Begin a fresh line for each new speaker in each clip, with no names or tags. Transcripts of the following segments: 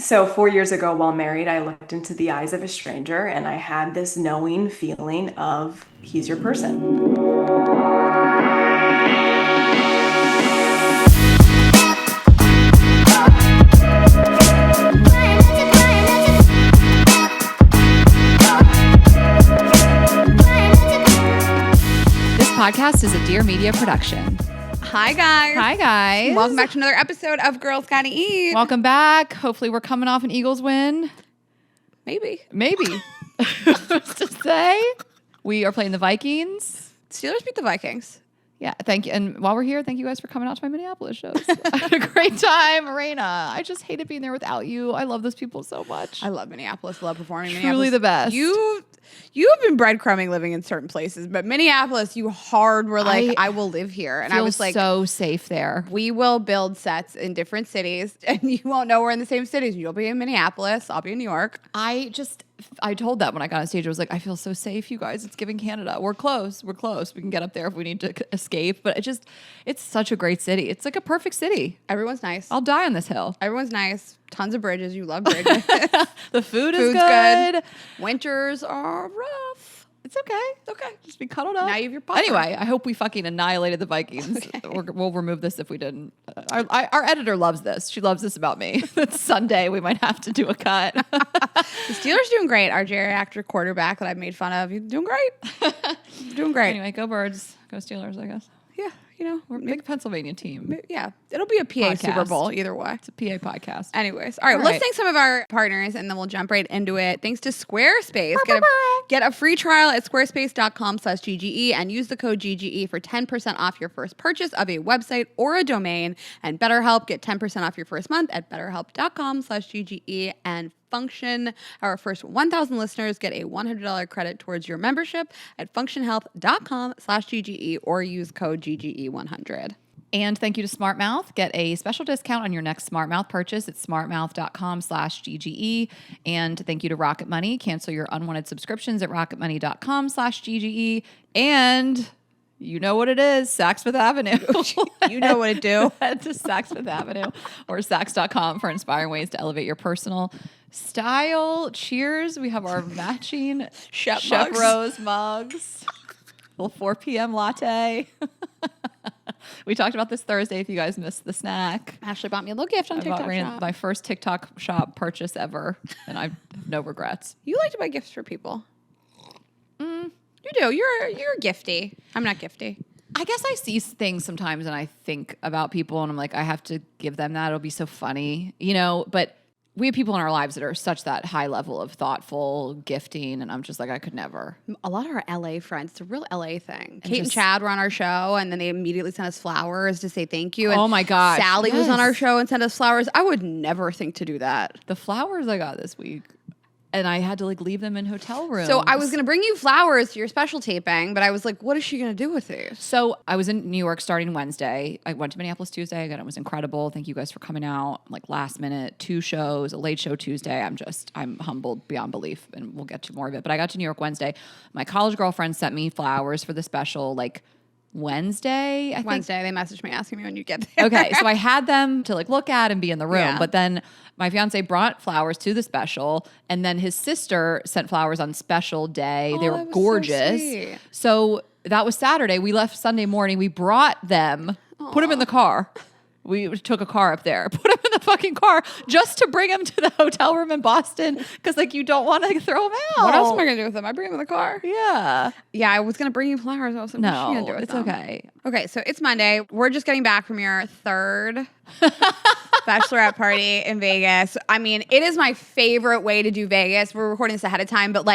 So 4 years ago, while married, I looked into the eyes of a stranger and I had this knowing feeling of he's your person.
This podcast is a Dear Media production.
Hi, guys.
Hi, guys.
Welcome back to another episode of Girls Gotta Eat.
Welcome back. Hopefully we're coming off an Eagles win.
Maybe.
Who's to say? We are playing the Vikings.
Steelers beat the Vikings.
Yeah, thank you. And while we're here, thank you guys for coming out to my Minneapolis shows. I had a great time, Rayna. I just hated being there without you. I love those people so much.
I love Minneapolis. Love performing in
Truly
Minneapolis.
the best.
You have been breadcrumbing living in certain places, but Minneapolis, you hard were like, I will live here. And I was like,
so safe there.
we will build sets in different cities, and you won't know we're in the same cities. You'll be in Minneapolis. I'll be in New York.
I told that when I got on stage, I was like, I feel so safe, you guys. It's giving Canada. We're close. We can get up there if we need to escape. But it's such a great city. It's like a perfect city.
Everyone's nice.
I'll die on this hill.
Everyone's nice. Tons of bridges. You love bridges.
The food is
Food's
good.
Winters are rough.
It's okay. It's okay. Just be cuddled up.
Now you have your puffer.
Anyway, I hope we fucking annihilated the Vikings.
Okay.
We'll remove this if we didn't. Our editor loves this. She loves this about me. It's Sunday. We might have to do a cut.
The Steelers doing great. Our geriatric quarterback that I've made fun of, he's doing great. Doing great.
Anyway, go Birds. Go Steelers, I guess.
Yeah,
We're a big Pennsylvania team.
yeah, it'll be a PA
Podcast.
Super Bowl either way.
It's a PA podcast.
Anyways, all right, let's thank some of our partners and then we'll jump right into it. Thanks to Squarespace. Get a free trial at squarespace.com/GGE and use the code GGE for 10% off your first purchase of a website or a domain. And BetterHelp, get 10% off your first month at betterhelp.com/GGE. And Function, our first 1,000 listeners get a $100 credit towards your membership at functionhealth.com/GGE or use code GGE100.
And thank you to SmartMouth. Get a special discount on your next SmartMouth purchase at smartmouth.com/GGE. And thank you to Rocket Money. Cancel your unwanted subscriptions at rocketmoney.com/GGE. And you know what it is, Saks Fifth Avenue.
You know what to do.
Head to Saks Fifth Avenue or Saks.com for inspiring ways to elevate your personal style. Cheers. We have our matching
Chef
Rose mugs. Little 4 p.m. latte. We talked about this Thursday if you guys missed the snack.
Ashley bought me a little gift on TikTok Shop.
My first TikTok shop purchase ever, and I have no regrets.
You like to buy gifts for people. You do. You're gifty. I'm not gifty.
I guess I see things sometimes and I think about people and I'm like, I have to give them that. It'll be so funny, but we have people in our lives that are such that high level of thoughtful gifting. And I'm just like, I could never.
A lot of our LA friends, it's a real LA thing. Kate and Chad were on our show and then they immediately sent us flowers to say thank you. And
oh my gosh.
Sally was on our show and sent us flowers. I would never think to do that.
The flowers I got this week. And I had to leave them in hotel rooms.
So I was going to bring you flowers to your special taping, but I was like, what is she going to do with these?
So I was in New York starting Wednesday. I went to Minneapolis Tuesday. Again, it was incredible. Thank you guys for coming out. Last minute, 2 shows, a late show Tuesday. I'm humbled beyond belief, and we'll get to more of it. But I got to New York Wednesday. My college girlfriend sent me flowers for the special, Wednesday, I think.
They messaged me asking me when you get there.
Okay, so I had them to look at and be in the room,
Yeah.
but then my fiance brought flowers to the special, and then his sister sent flowers on special day. They were
that was so
gorgeous.
sweet.
So that was Saturday. We left Sunday morning. We brought them, put them in the car. We took a car up there, put them in the fucking car just to bring them to the hotel room in Boston because you don't want to throw them out.
What else am I going to do with them? I bring them in the car.
Yeah.
Yeah, I was going to bring you flowers. I was like, what's she going to do with
it's
them?
okay.
Okay, so it's Monday. We're just getting back from your third bachelorette party in Vegas. I mean, it is my favorite way to do Vegas. We're recording this ahead of time, but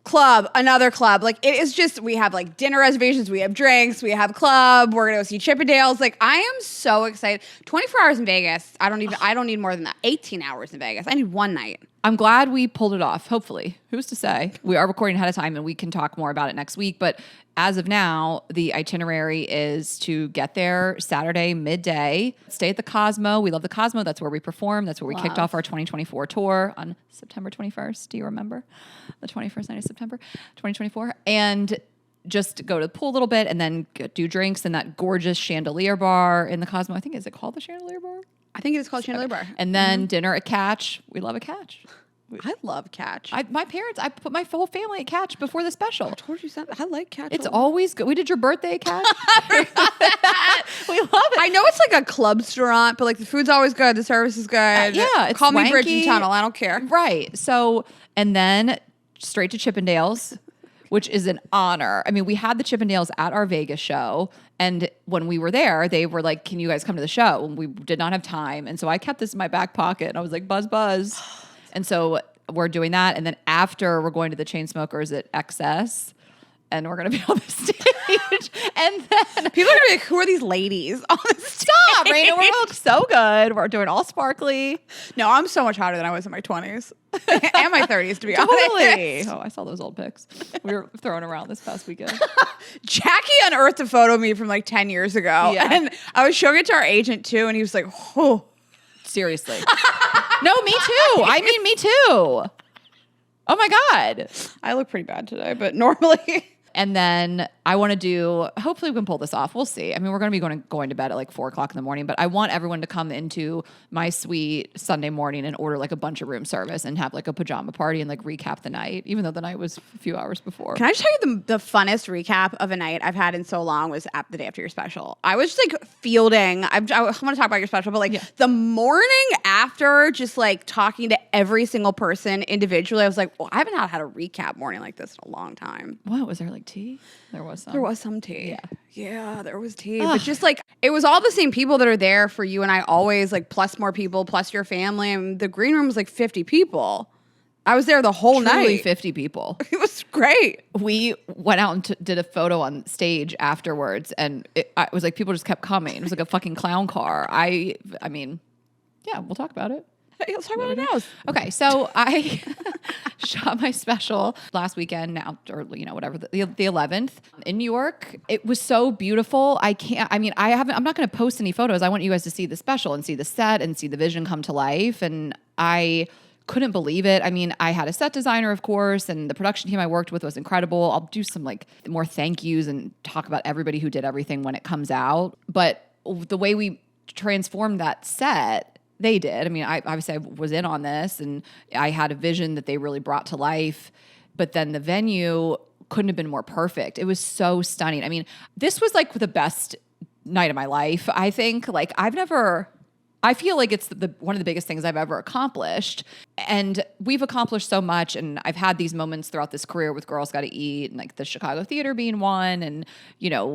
club, another club. It is just, we have dinner reservations, we have drinks, we have club, we're going to go see Chippendales. I am so excited. 24 hours in Vegas. I don't need more than that. 18 hours in Vegas. I need one night.
I'm glad we pulled it off, hopefully. Who's to say? We are recording ahead of time and we can talk more about it next week. But as of now, the itinerary is to get there Saturday midday, stay at the Cosmo. We love the Cosmo. That's where we perform. That's where we kicked off our 2024 tour on September 21st. Do you remember? The 21st night of September 2024. And just go to the pool a little bit and then do drinks in that gorgeous chandelier bar in the Cosmo. I think, is it called the Chandelier Bar?
I think it is called Chandelier Bar.
And then dinner at Catch. We love a Catch.
I love Catch.
I put my whole family at Catch before the special.
I told you something. I like Catch.
It's always good. We did your birthday at Catch. We love it.
I know it's like a club restaurant, but like the food's always good. The service is good.
Yeah, it's
Call me Bridge
swanky.
and Tunnel. I don't care.
Right. So, and then straight to Chippendales, which is an honor. I mean, we had the Chippendales at our Vegas show. And when we were there, they were like, can you guys come to the show? And we did not have time. And so I kept this in my back pocket and I was like, buzz. And so we're doing that. And then after, we're going to the Chainsmokers at XS. And we're going to be on the stage. And then
People are going to be like, who are these ladies on the stage?
stop, Rayna. We look so good. We're doing all sparkly.
No, I'm so much hotter than I was in my 20s and my 30s, to be
Totally.
honest.
Oh, I saw those old pics. We were throwing around this past weekend.
Jackie unearthed a photo of me from like 10 years ago.
Yeah.
And I was showing it to our agent too. And he was like, oh.
Seriously. No, me too. I mean, me too. Oh my God.
I look pretty bad today, but normally.
And then I want to do, hopefully we can pull this off. We'll see. I mean, we're going to be going to bed at like 4:00 in the morning, but I want everyone to come into my suite Sunday morning and order like a bunch of room service and have like a pajama party and like recap the night, even though the night was a few hours before.
Can I just tell you the funnest recap of a night I've had in so long was the day after your special. I was just like fielding. I want to talk about your special, but like the morning after, just like talking to every single person individually, I was like, well, I haven't had a recap morning like this in a long time.
What was there, like tea? There was some.
There was some tea.
Yeah.
Yeah, there was tea. But just like, it was all the same people that are there for you and I always, like, plus more people, plus your family. And the green room was like 50 people. I was there the whole
Truly
night.
50 people.
It was great.
We went out and did a photo on stage afterwards, and it was like people just kept coming. It was like a fucking clown car. I mean, yeah, we'll talk about it.
Hey, let's talk about it now.
Okay, so I shot my special last weekend, now, or whatever, the 11th in New York. It was so beautiful. I'm not going to post any photos. I want you guys to see the special and see the set and see the vision come to life. And I couldn't believe it. I mean, I had a set designer, of course, and the production team I worked with was incredible. I'll do some like more thank yous and talk about everybody who did everything when it comes out. But the way we transformed that set, they did. I mean, I obviously I was in on this and I had a vision that they really brought to life, but then the venue couldn't have been more perfect. It was so stunning. I mean, this was like the best night of my life. I think I feel like it's one of the biggest things I've ever accomplished. And we've accomplished so much. And I've had these moments throughout this career with Girls Gotta Eat and like the Chicago Theater being one and,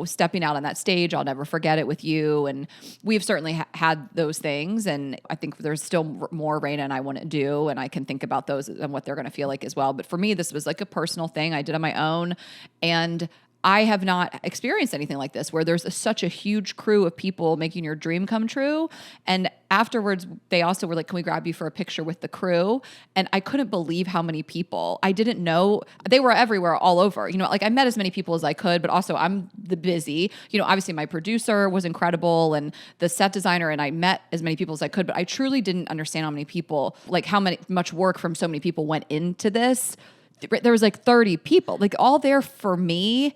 stepping out on that stage. I'll never forget it with you. And we've certainly had those things. And I think there's still more Rayna and I want to do. And I can think about those and what they're going to feel like as well. But for me, this was like a personal thing I did on my own. And I have not experienced anything like this where there's such a huge crew of people making your dream come true. And afterwards, they also were like, can we grab you for a picture with the crew? And I couldn't believe how many people. I didn't know. They were everywhere, all over. Like I met as many people as I could, but also I'm the busy. Obviously my producer was incredible and the set designer, and I met as many people as I could, but I truly didn't understand how many people, like how much work from so many people went into this. There was like 30 people, like all there for me.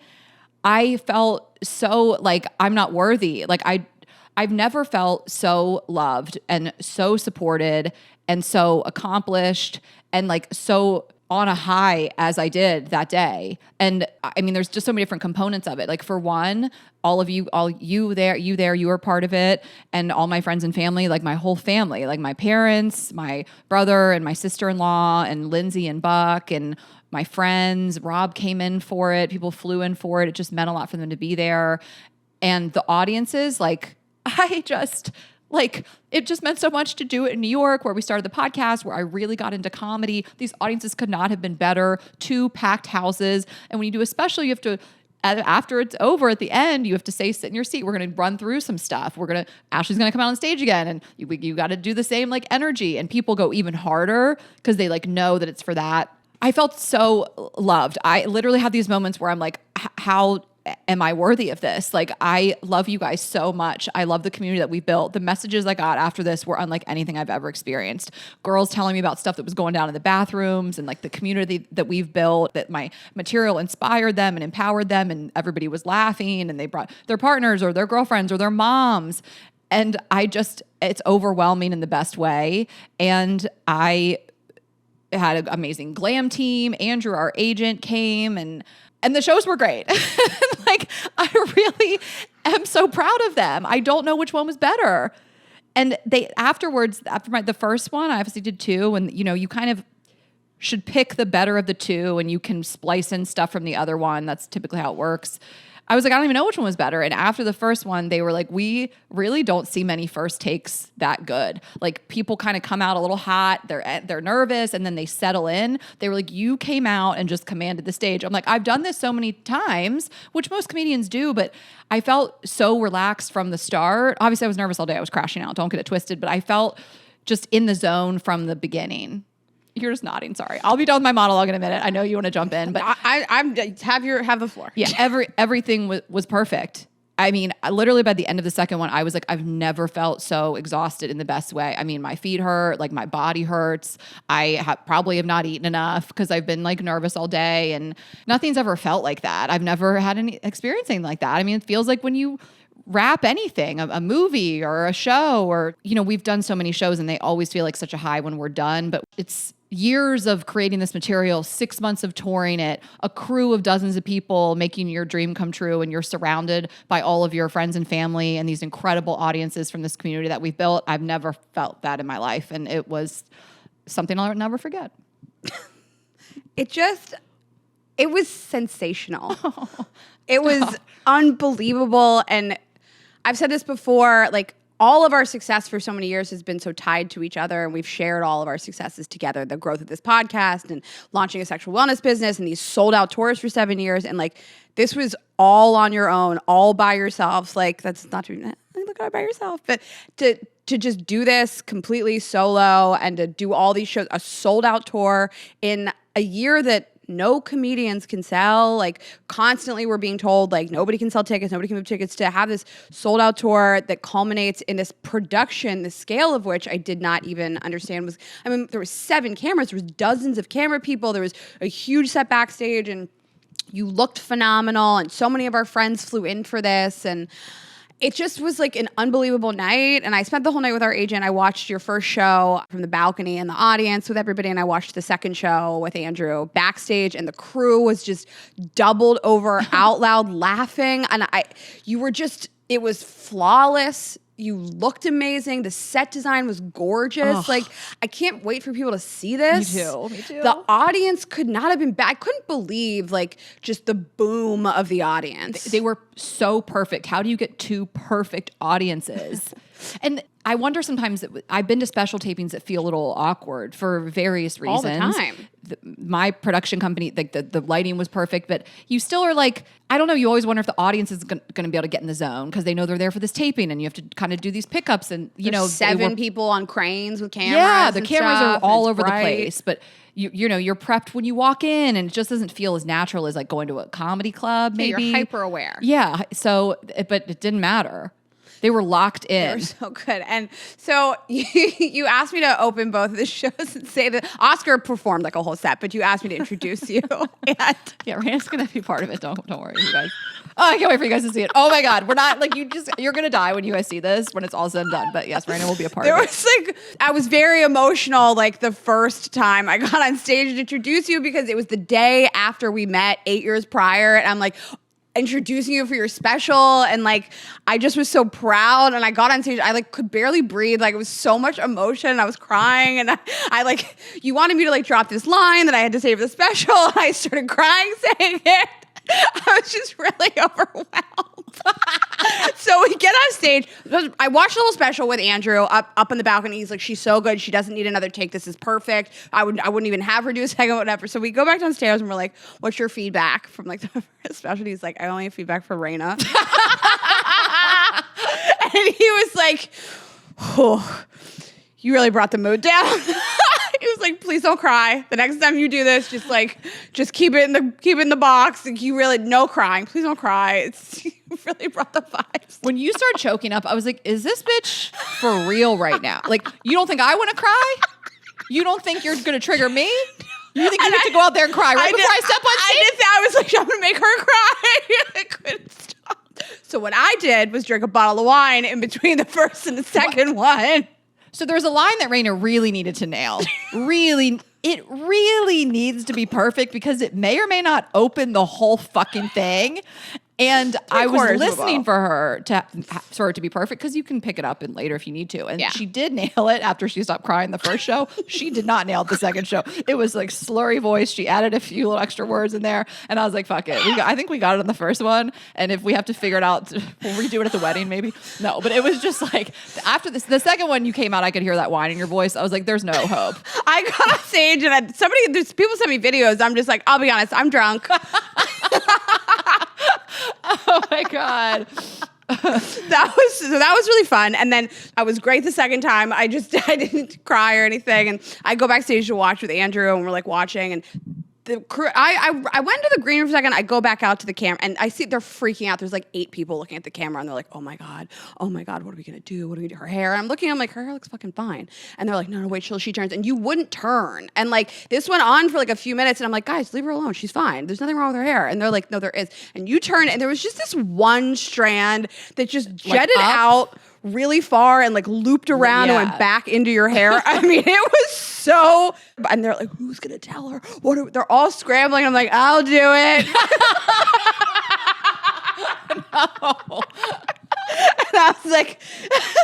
I felt so like I'm not worthy. Like I've never felt so loved and so supported and so accomplished and like so on a high as I did that day. And I mean, there's just so many different components of it. Like for one, you were part of it, and all my friends and family, like my whole family, like my parents, my brother and my sister-in-law and Lindsay and Buck and my friends. Rob came in for it. People flew in for it. It just meant a lot for them to be there. And the audiences, like it just meant so much to do it in New York, where we started the podcast, where I really got into comedy. These audiences could not have been better. 2 packed houses. And when you do a special, you have to, after it's over at the end, you have to sit in your seat. We're going to run through some stuff. Ashley's going to come out on stage again, and you got to do the same like energy. And people go even harder because they like know that it's for that. I felt so loved. I literally had these moments where I'm like, how am I worthy of this? Like, I love you guys so much. I love the community that we've built. The messages I got after this were unlike anything I've ever experienced. Girls telling me about stuff that was going down in the bathrooms and like the community that we've built, that my material inspired them and empowered them, and everybody was laughing and they brought their partners or their girlfriends or their moms. And it's overwhelming in the best way. And I had an amazing glam team. Andrew, our agent, came and the shows were great. Like, I really am so proud of them. I don't know which one was better. And they afterwards, the first one, I obviously did two. And, you kind of should pick the better of the two and you can splice in stuff from the other one. That's typically how it works. I was like, I don't even know which one was better. And after the first one, they were like, we really don't see many first takes that good. Like, people kind of come out a little hot. They're nervous and then they settle in. They were like, you came out and just commanded the stage. I'm like, I've done this so many times, which most comedians do, but I felt so relaxed from the start. Obviously, I was nervous all day. I was crashing out. Don't get it twisted. But I felt just in the zone from the beginning. You're just nodding. Sorry. I'll be done with my monologue in a minute. I know you want to jump in, but
I'm have the floor.
Yeah, everything was perfect. I mean, literally by the end of the second one, I was like, I've never felt so exhausted in the best way. I mean, my feet hurt, like my body hurts. I probably have not eaten enough because I've been like nervous all day, and nothing's ever felt like that. I've never had any experiencing like that. I mean, it feels like when you wrap anything, a movie or a show, or, we've done so many shows and they always feel like such a high when we're done, but it's years of creating this material, 6 months of touring it, a crew of dozens of people making your dream come true, and you're surrounded by all of your friends and family and these incredible audiences from this community that we've built. I've never felt that in my life, and it was something I'll never forget.
It was sensational. It was unbelievable, and I've said this before, like, all of our success for so many years has been so tied to each other, and we've shared all of our successes together. The growth of this podcast and launching a sexual wellness business and these sold out tours for 7 years. And like, this was all on your own, all by yourselves. Like, that's not true. Look at it by yourself. But to just do this completely solo and to do all these shows, a sold out tour in a year that no comedians can sell. Like, constantly we're being told, like, nobody can sell tickets, nobody can move tickets, to have this sold out tour that culminates in this production, the scale of which I did not even understand was, I mean, there was 7 cameras, there was dozens of camera people, there was a huge set backstage, and you looked phenomenal, and so many of our friends flew in for this, and it just was like an unbelievable night. And I spent the whole night with our agent. I watched your first show from the balcony in the audience with everybody. And I watched the second show with Andrew backstage. And the crew was just doubled over out loud laughing. And it was flawless. You looked amazing. The set design was gorgeous. Ugh. Like, I can't wait for people to see this.
Me too.
The audience could not have been bad. I couldn't believe, like, just the boom of the audience.
They were so perfect. How do you get 2 perfect audiences? And I wonder sometimes, I've been to special tapings that feel a little awkward for various reasons.
All the time.
My production company, like the lighting was perfect, but you still are like, I don't know, you always wonder if the audience is going to be able to get in the zone because they know they're there for this taping, and you have to kind of do these pickups, and
There's 7 people on cranes with cameras.
Yeah, the cameras
are
all over the place, but you're prepped when you walk in, and it just doesn't feel as natural as like going to a comedy club. Maybe
you're hyper aware.
Yeah, but it didn't matter. They were locked in.
They were so good. And so you asked me to open both of the shows and say that Oscar performed like a whole set, but you asked me to introduce you. And
yeah, Rayna's going to be part of it. Don't worry, you guys. Oh, I can't wait for you guys to see it. Oh my God. We're not like, you're going to die when you guys see this, when it's all said and done. But yes, Rayna will be a part of it.
I was very emotional like the first time I got on stage to introduce you, because it was the day after we met 8 years prior. And I'm like, introducing you for your special, and like, I just was so proud, and I got on stage, I like could barely breathe, like it was so much emotion, I was crying, and I like, you wanted me to like drop this line that I had to say for the special, and I started crying saying it. I was just really overwhelmed. So we get on stage. I watched the whole special with Andrew up on the balcony. He's like, she's so good. She doesn't need another take. This is perfect. I wouldn't even have her do a second, whatever. So we go back downstairs and we're like, what's your feedback from like the first special? And he's like, I only have feedback for Rayna. And he was like, oh, you really brought the mood down. He was like, please don't cry. The next time you do this, just keep it in the box. And you really, no crying. Please don't cry. You really brought the vibes.
When you started choking up, I was like, is this bitch for real right now? Like, you don't think I want to cry? You don't think you're going to trigger me? You think you get to go out there and cry right before I step on stage?
I was like, I'm going to make her cry. I couldn't stop. So what I did was drink a bottle of wine in between the first and the second one.
So there's a line that Rayna really needed to nail. It really needs to be perfect because it may or may not open the whole fucking thing. And I was listening for her to be perfect because you can pick it up in later if you need to. And she did nail it after she stopped crying the first show. She did not nail it the second show. It was like slurry voice. She added a few little extra words in there. And I was like, fuck it. I think we got it on the first one. And if we have to figure it out, we'll redo it at the wedding maybe. No, but it was just like after the second one you came out, I could hear that whine in your voice. I was like, there's no hope.
I got on stage and there's people sent me videos. I'm just like, I'll be honest, I'm drunk.
Oh my God.
That was really fun. And then I was great the second time. I didn't cry or anything. And I go backstage to watch with Andrew and we're like watching and the crew, I went to the green room for a second. I go back out to the camera and I see they're freaking out. There's like 8 people looking at the camera and they're like, oh my God, what are we going to do? What do we do? Her hair. And I'm looking, I'm like, her hair looks fucking fine. And they're like, no, wait till she turns. And you wouldn't turn. And like, this went on for like a few minutes and I'm like, guys, leave her alone. She's fine. There's nothing wrong with her hair. And they're like, no, there is. And you turn and there was just this one strand that just jetted out really far and like looped around and went back into your hair. I mean, it was so, and they're like, who's going to tell her? They're all scrambling. I'm like, I'll do it.
No.
And I was like,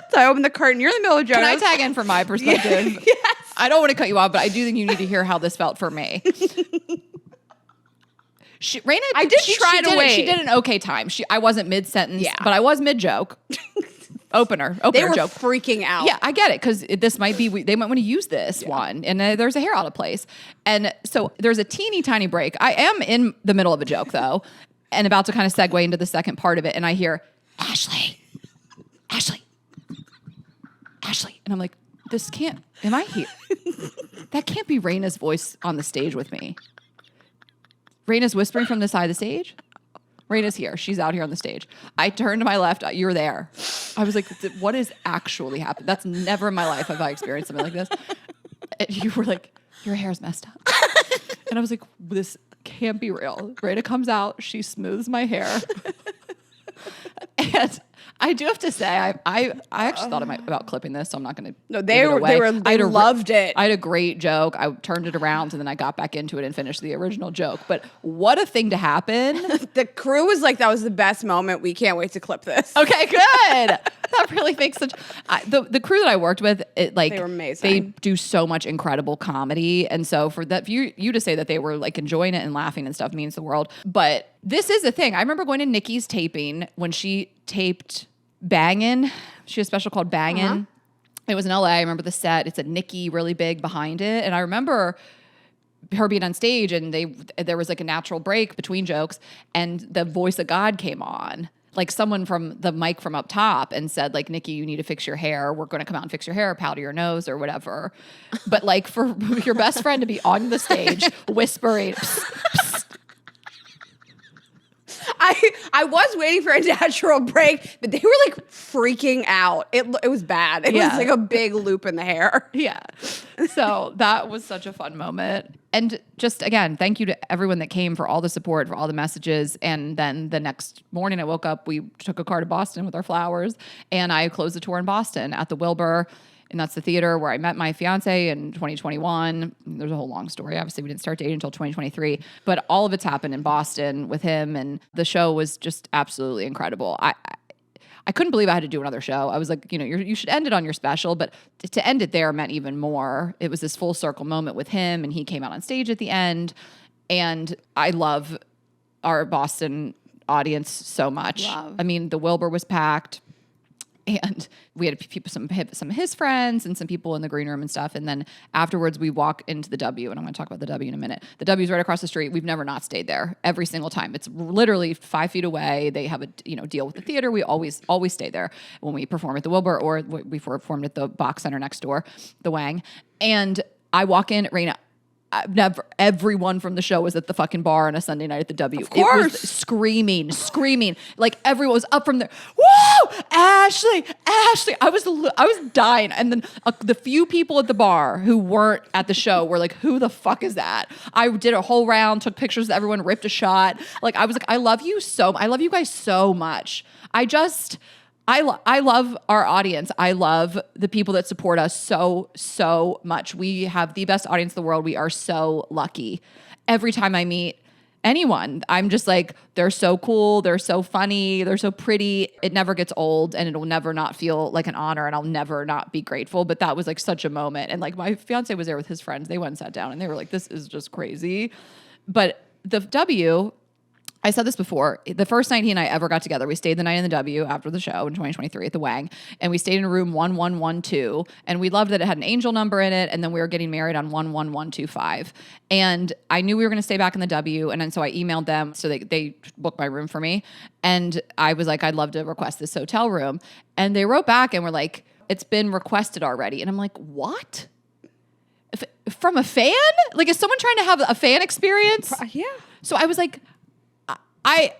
so I opened the curtain. You're in the middle of Jonas.
Can I tag in from my perspective?
Yes.
I don't want to cut you off, but I do think you need to hear how this felt for me. Rayna,
I did try to wait.
She did an okay time. I wasn't mid-sentence, but I was mid-joke. Opener
they were
joke.
freaking out.
Yeah, I get it because this might be they might want to use this one, and there's a hair out of place, and so there's a teeny tiny break. I am in the middle of a joke though, and about to kind of segue into the second part of it, and I hear Ashley, and I'm like, this can't. Am I here? That can't be Rayna's voice on the stage with me. Rayna's whispering from the side of the stage. Rayna's here. She's out here on the stage. I turned to my left. You're there. I was like, what is actually happening? That's never in my life have I experienced something like this. And you were like, your hair's messed up. And I was like, this can't be real. Rayna comes out. She smooths my hair. And I do have to say, I actually thought about clipping this, so I'm not going to.
No, they loved it.
I had a great joke. I turned it around, and then I got back into it and finished the original joke. But what a thing to happen!
The crew was like, "That was the best moment. We can't wait to clip this."
Okay, good. That really makes such. The crew that I worked with, they were amazing. They do so much incredible comedy, and so for you to say that they were like enjoying it and laughing and stuff means the world. But this is the thing. I remember going to Nikki's taping when she taped Bangin'. She has a special called Bangin'. Uh-huh. It was in LA. I remember the set. It said Nikki really big behind it. And I remember her being on stage and there was like a natural break between jokes and the voice of God came on. Like someone from the mic from up top and said like, Nikki, you need to fix your hair. We're going to come out and fix your hair, powder your nose or whatever. But like for your best friend to be on the stage whispering, psst, psst.
I was waiting for a natural break, but they were like freaking out. It was bad. It was like a big loop in the hair.
Yeah. So that was such a fun moment. And just again, thank you to everyone that came for all the support, for all the messages. And then the next morning I woke up, we took a car to Boston with our flowers and I closed the tour in Boston at the Wilbur. And that's the theater where I met my fiance in 2021. There's a whole long story. Obviously, we didn't start dating until 2023. But all of it's happened in Boston with him. And the show was just absolutely incredible. I couldn't believe I had to do another show. I was like, you should end it on your special. But to end it there meant even more. It was this full circle moment with him. And he came out on stage at the end. And I love our Boston audience so much.
Love.
I mean, the Wilbur was packed. And we had people, some of his friends and some people in the green room and stuff. And then afterwards we walk into the W, and I'm going to talk about the W in a minute. The W's right across the street. We've never not stayed there every single time. It's literally 5 feet away. They have a deal with the theater. We always stay there when we perform at the Wilbur or we performed at the Box Center next door, the Wang. And I walk in, Rayna, never. Everyone from the show was at the fucking bar on a Sunday night at the W.
Of course.
It was screaming. Like everyone was up from there. Woo! Ashley. I was dying. And then the few people at the bar who weren't at the show were like, who the fuck is that? I did a whole round, took pictures of everyone, ripped a shot. Like I was like, I love you guys so much. I love our audience. I love the people that support us so much. We have the best audience in the world. We are so lucky. Every time I meet anyone, I'm just like, they're so cool. They're so funny. They're so pretty. It never gets old, and it'll never not feel like an honor, and I'll never not be grateful. But that was like such a moment. And like my fiance was there with his friends. They went and sat down and they were like, this is just crazy. But the W, I said this before, the first night he and I ever got together, we stayed the night in the W after the show in 2023 at the Wang, and we stayed in room 1112, and we loved that it had an angel number in it, and then we were getting married on 11125. And I knew we were going to stay back in the W, and then so I emailed them, so they booked my room for me, and I was like, I'd love to request this hotel room. And they wrote back and were like, it's been requested already. And I'm like, what? From a fan? Like, is someone trying to have a fan experience?
Yeah.
So I was like, I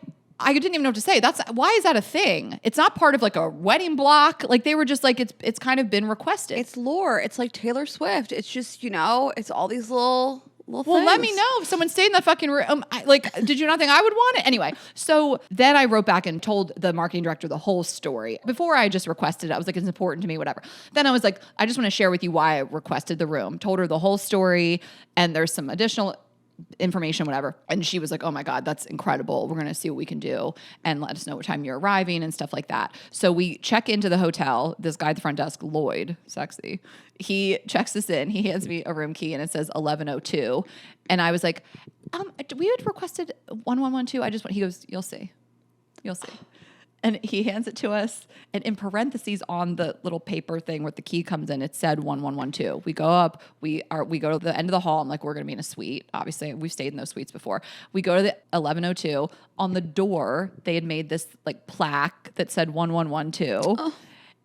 didn't even know what to say. Why is that a thing? It's not part of like a wedding block. Like they were just like, it's kind of been requested.
It's lore. It's like Taylor Swift. It's just, it's all these little things.
Well, let me know if someone stayed in that fucking room. Did you not think I would want it? Anyway, so then I wrote back and told the marketing director the whole story. Before I just requested it, I was like, it's important to me, whatever. Then I was like, I just want to share with you why I requested the room. Told her the whole story, and there's some additional information, whatever. And she was like, oh my God, that's incredible. We're going to see what we can do and let us know what time you're arriving and stuff like that. So we check into the hotel. This guy at the front desk, Lloyd, sexy, he checks us in. He hands me a room key and it says 1102. And I was like, we had requested 1112. He goes, you'll see. And he hands it to us, and in parentheses on the little paper thing where the key comes in, it said 1112. We go up, we go to the end of the hall. I'm like, we're going to be in a suite. Obviously, we've stayed in those suites before. We go to the 1102. On the door, they had made this like plaque that said 1112.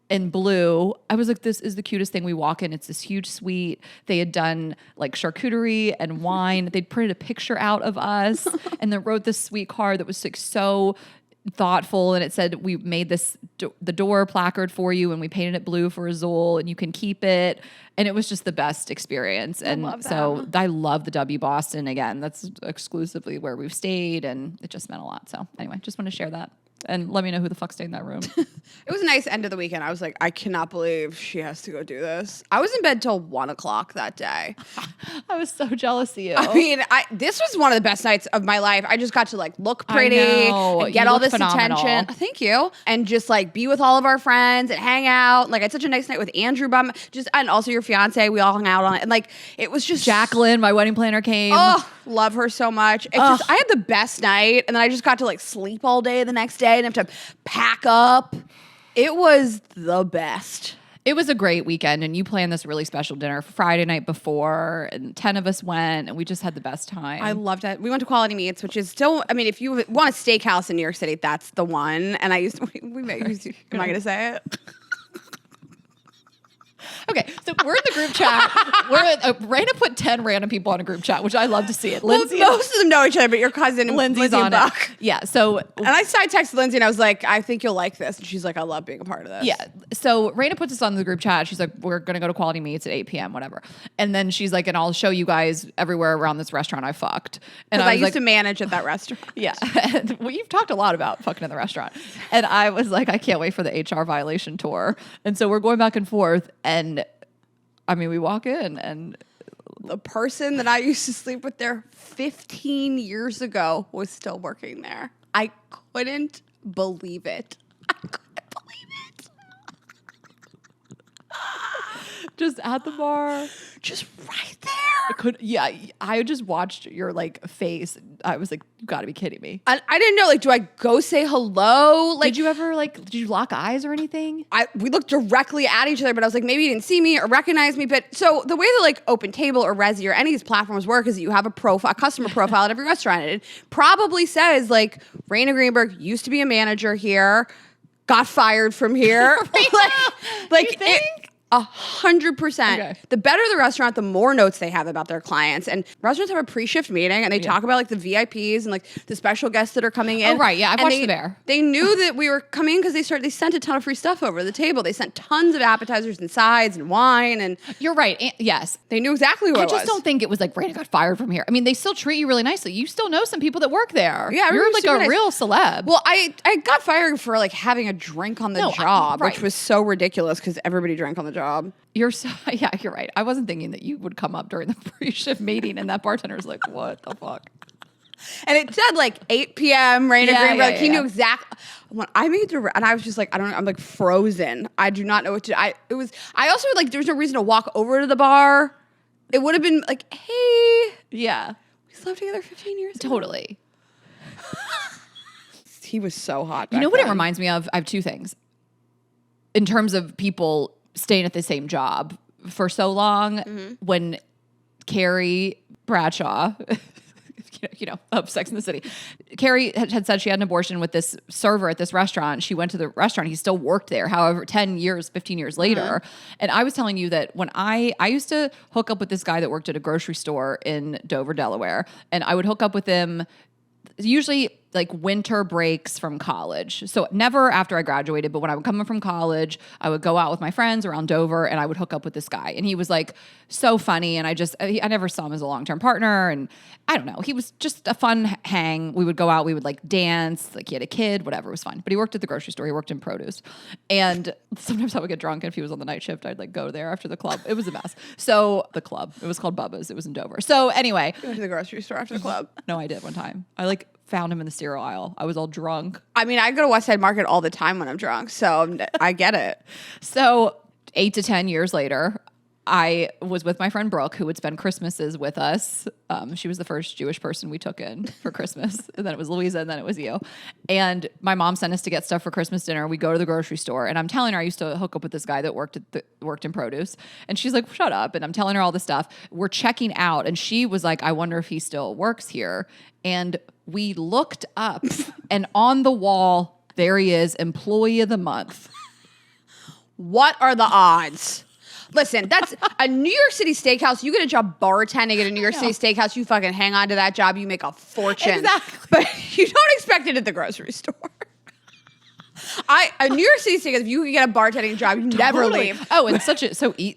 In blue. I was like, this is the cutest thing. We walk in, it's this huge suite. They had done like charcuterie and wine. They'd printed a picture out of us and then wrote this sweet card that was like so thoughtful, and it said, we made this the door placard for you and we painted it blue for Azul and you can keep it. And it was just the best experience. And so I love the W Boston. Again, that's exclusively where we've stayed, and it just meant a lot. So anyway, just want to share that. And let me know who the fuck stayed in that room.
It was a nice end of the weekend. I was like, I cannot believe she has to go do this. I was in bed till 1:00 that day.
I was so jealous of you.
I mean, this was one of the best nights of my life. I just got to like look pretty and get all this attention. Thank you. And just like be with all of our friends and hang out. Like I had such a nice night with Andrew and also your fiance. We all hung out on it. And like it was just
Jacqueline, my wedding planner, came.
Oh, love her so much. It's just I had the best night, and then I just got to like sleep all day the next day and have to pack up. It was the best.
It was a great weekend, and you planned this really special dinner Friday night before, and 10 of us went, and we just had the best time.
I loved it. We went to Quality Meats, which is still, I mean, if you want a steakhouse in New York City, that's the one. And I used to, am I going to say it?
Okay, so we're in the group chat. Rayna put 10 random people on a group chat, which I love to see it. Lindsay,
well, most of them know each other, but your cousin
Lindsay's
Lindsay
on
and Buck.
it. Yeah, so
and I texted Lindsay and I was like, I think you'll like this. And she's like, I love being a part of this.
Yeah. So Rayna puts us on the group chat. She's like, we're going to go to Quality Meats at 8 p.m., whatever. And then she's like, and I'll show you guys everywhere around this restaurant I fucked. And
I used to manage at that restaurant.
Yeah. Well, you've talked a lot about fucking in the restaurant. And I was like, I can't wait for the HR violation tour. And so we're going back and forth, and I mean, we walk in, and
the person that I used to sleep with there 15 years ago was still working there. I couldn't believe it.
Just at the bar.
Just right there.
I just watched your like face. I was like, you gotta be kidding me.
I didn't know, like, do I go say hello? Like,
did you lock eyes or anything?
We looked directly at each other, but I was like, maybe you didn't see me or recognize me. But so the way that like Open Table or Resy or any of these platforms work is that you have a customer profile at every restaurant. And it probably says like, Rayna Greenberg used to be a manager here, got fired from here. like
you think?
100%.
Okay.
The better the restaurant, the more notes they have about their clients. And restaurants have a pre-shift meeting and they talk about like the VIPs and like the special guests that are coming in.
Oh, right. Yeah, I've
And
watched The Bear.
They knew that we were coming because they sent a ton of free stuff over the table. They sent tons of appetizers and sides and wine, and
You're right. Yes.
they knew exactly what
I
it was.
just don't think it was like Rayna got fired from here. I mean, they still treat you really nicely. You still know some people that work there.
Yeah,
you're
everybody's
like
super
a
nice.
real celeb.
Well, I got fired for like having a drink on the
No,
job,
right.
which was so ridiculous because everybody drank on the job.
You're right. I wasn't thinking that you would come up during the pre-shift meeting and that bartender's like, what the fuck?
And it said like 8 p.m. Rayna
Yeah,
Green,
yeah,
like he
yeah.
knew exactly. When I made the, and I was just like, I don't know, I'm like frozen. I do not know what to. I also like there was no reason to walk over to the bar. It would have been like, hey,
Yeah,
we slept together 15 years. ago.
totally.
He was so hot.
You know
back
what it
then.
reminds me of? I have two things. In terms of people staying at the same job for so long, when Carrie Bradshaw, of Sex and the City, Carrie had said she had an abortion with this server at this restaurant. She went to the restaurant. He still worked there. However, 10 years, 15 years later. And I was telling you that when I used to hook up with this guy that worked at a grocery store in Dover, Delaware, and I would hook up with him usually like winter breaks from college. So never after I graduated, but when I would come in from college, I would go out with my friends around Dover and I would hook up with this guy. And he was like so funny. And I never saw him as a long-term partner. And I don't know, he was just a fun hang. We would go out, we would like dance, like he had a kid, whatever, it was fun. But he worked at the grocery store, he worked in produce. And sometimes I would get drunk and if he was on the night shift, I'd like go there after the club. It was a mess. So the club, it was called Bubba's. It was in Dover. So anyway,
We went to the grocery store after the club.
no, I did one time. I like found him in the cereal aisle. I was all drunk.
I mean, I go to West Side Market all the time when I'm drunk, so I get it.
So 8 to 10 years later, I was with my friend Brooke, who would spend Christmases with us. She was the first Jewish person we took in for Christmas. And then it was Louisa, and then it was you. And my mom sent us to get stuff for Christmas dinner. We go to the grocery store, and I'm telling her I used to hook up with this guy that worked in produce. And she's like, shut up. And I'm telling her all this stuff. We're checking out, and she was like, I wonder if he still works here. And we looked up, and on the wall, there he is, Employee of the Month.
What are the odds? Listen, that's a New York City steakhouse. You get a job bartending at a New York City steakhouse, you fucking hang on to that job, you make a fortune.
Exactly.
But you don't expect it at the grocery store. A New York City steakhouse, if you can get a bartending job, you never
Totally.
leave.
Oh, and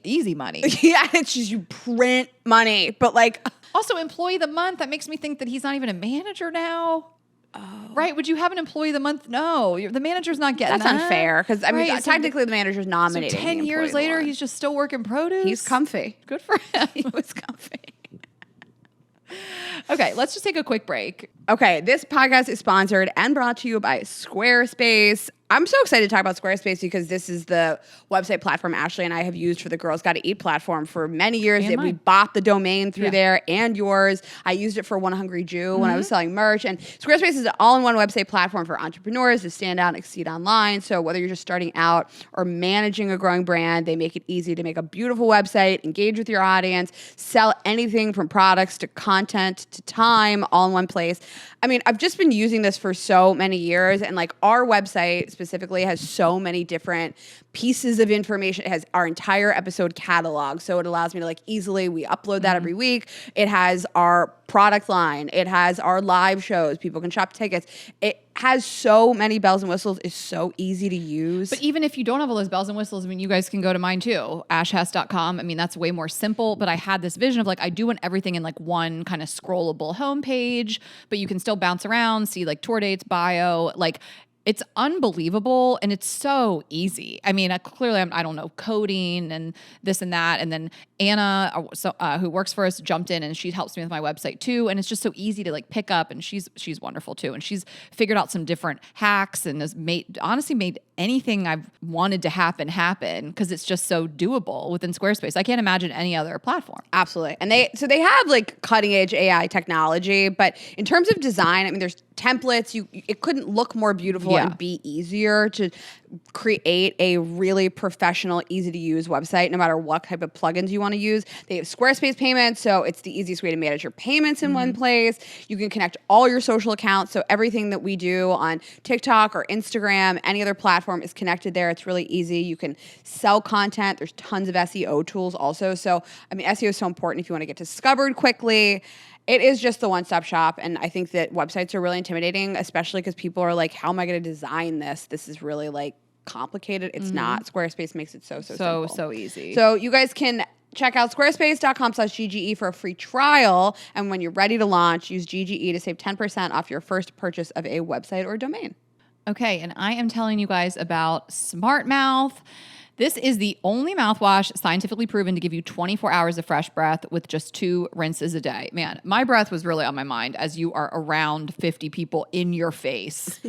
easy money.
Yeah, it's just you print money. But like,
Also, Employee of the Month, that makes me think that he's not even a manager now. Oh. Right? Would you have an Employee of the Month? No. The manager's not getting
that's
that.
unfair because I mean,
Right, so
technically the manager's
So
nominating.
10
the
years
employee
later,
award.
he's just still working produce?
He's comfy.
Good for him.
He was comfy.
Okay, let's just take a quick break.
Okay, this podcast is sponsored and brought to you by Squarespace. I'm so excited to talk about Squarespace because this is the website platform Ashley and I have used for the Girls Gotta Eat platform for many years.
And
We
mine.
bought the domain through
Yeah.
there and yours. I used it for One Hungry Jew when I was selling merch. And Squarespace is an all-in-one website platform for entrepreneurs to stand out and exceed online. So whether you're just starting out or managing a growing brand, they make it easy to make a beautiful website, engage with your audience, sell anything from products to content to time all in one place. I mean, I've just been using this for so many years, and like our website specifically has so many different pieces of information. It has our entire episode catalog, so it allows me to like easily, we upload that every week. It has our product line. It has our live shows. People can shop tickets. It has so many bells and whistles. It's so easy to use.
But even if you don't have all those bells and whistles, I mean, you guys can go to mine too, ashhess.com. I mean, that's way more simple, but I had this vision of like, I do want everything in like one kind of scrollable homepage, but you can still bounce around, see like tour dates, bio, like it's unbelievable and it's so easy. I mean, clearly I don't know coding and this and that. And then Anna, who works for us, jumped in and she helps me with my website too. And it's just so easy to like pick up, and she's wonderful too. And she's figured out some different hacks and has made anything I've wanted to happen because it's just so doable within Squarespace. I can't imagine any other platform.
Absolutely. And they have like cutting edge AI technology, but in terms of design, I mean, there's templates. It couldn't look more beautiful and be easier to create a really professional, easy to use website, no matter what type of plugins you want to use. They have Squarespace payments, so it's the easiest way to manage your payments in one place. You can connect all your social accounts, so everything that we do on TikTok or Instagram, any other platform, platform is connected there. It's really easy. You can sell content. There's tons of SEO tools also. So, I mean, SEO is so important if you want to get discovered quickly. It is just the one-stop shop. And I think that websites are really intimidating, especially because people are like, how am I going to design this? This is really like complicated. It's not. Squarespace makes it so simple.
So easy.
So you guys can check out squarespace.com/GGE for a free trial. And when you're ready to launch, use GGE to save 10% off your first purchase of a website or domain.
Okay, and I am telling you guys about Smart Mouth. This is the only mouthwash scientifically proven to give you 24 hours of fresh breath with just 2 rinses a day. Man, my breath was really on my mind as you are around 50 people in your face.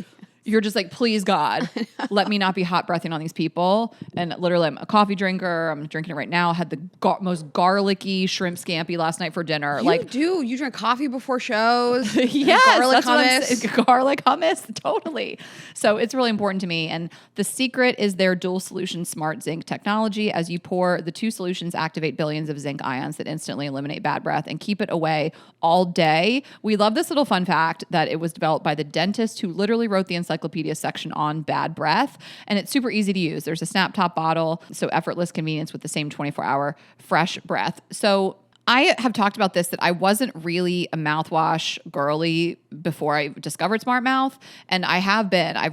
You're just like, please, God, let me not be hot breathing on these people. And literally, I'm a coffee drinker. I'm drinking it right now. Had the most garlicky shrimp scampi last night for dinner.
You drink coffee before shows.
Yes,
garlic
that's what I'm
hummus.
saying. Garlic hummus, totally. So it's really important to me. And the secret is their dual solution smart zinc technology. As you pour, the 2 solutions activate billions of zinc ions that instantly eliminate bad breath and keep it away all day. We love this little fun fact that it was developed by the dentist who literally wrote the encyclopedia section on bad breath. And it's super easy to use. There's a snap top bottle, so effortless convenience with the same 24-hour fresh breath. So I have talked about this, that I wasn't really a mouthwash girly before I discovered Smart Mouth, and I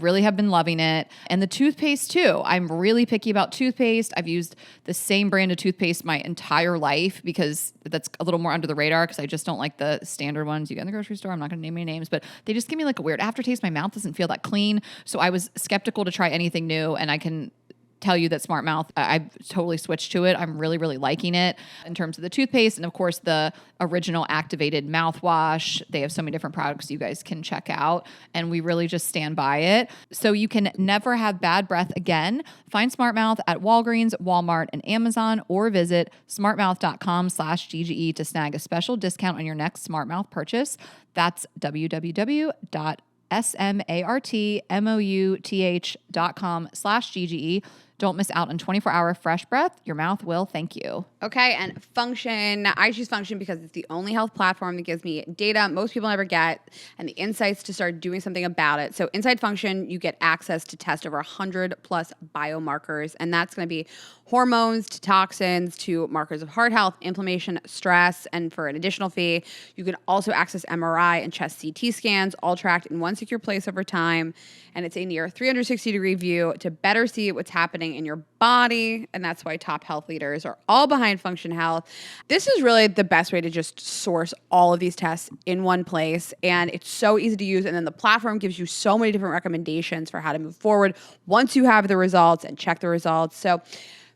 really have been loving it. And the toothpaste too. I'm really picky about toothpaste. I've used the same brand of toothpaste my entire life because that's a little more under the radar, because I just don't like the standard ones you get in the grocery store. I'm not going to name any names, but they just give me like a weird aftertaste. My mouth doesn't feel that clean. So I was skeptical to try anything new, and I can tell you that Smart Mouth, I've totally switched to it. I'm really, really liking it in terms of the toothpaste and, of course, the original activated mouthwash. They have so many different products you guys can check out, and we really just stand by it. So you can never have bad breath again. Find Smart Mouth at Walgreens, Walmart, and Amazon, or visit smartmouth.com/GGE to snag a special discount on your next Smart Mouth purchase. That's smartmouth.com/GGE. Don't miss out on 24-hour fresh breath. Your mouth will thank you.
Okay, and Function. I choose Function because it's the only health platform that gives me data most people never get and the insights to start doing something about it. So inside Function, you get access to test over 100 plus biomarkers, and that's going to be hormones to toxins to markers of heart health, inflammation, stress, and for an additional fee, you can also access MRI and chest CT scans, all tracked in one secure place over time. And it's a near 360-degree view to better see what's happening in your body. And that's why top health leaders are all behind Function Health. This is really the best way to just source all of these tests in one place. And it's so easy to use. And then the platform gives you so many different recommendations for how to move forward once you have the results and check the results. So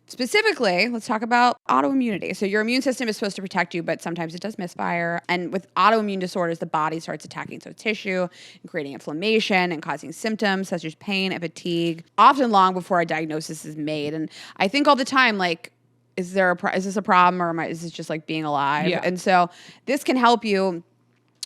specifically, let's talk about autoimmunity. So your immune system is supposed to protect you, but sometimes it does misfire. And with autoimmune disorders, the body starts attacking tissue and creating inflammation and causing symptoms such as pain and fatigue, often long before a diagnosis is made. And I think all the time, like, is this a problem, or is this just like being alive?
Yeah.
And so this can help you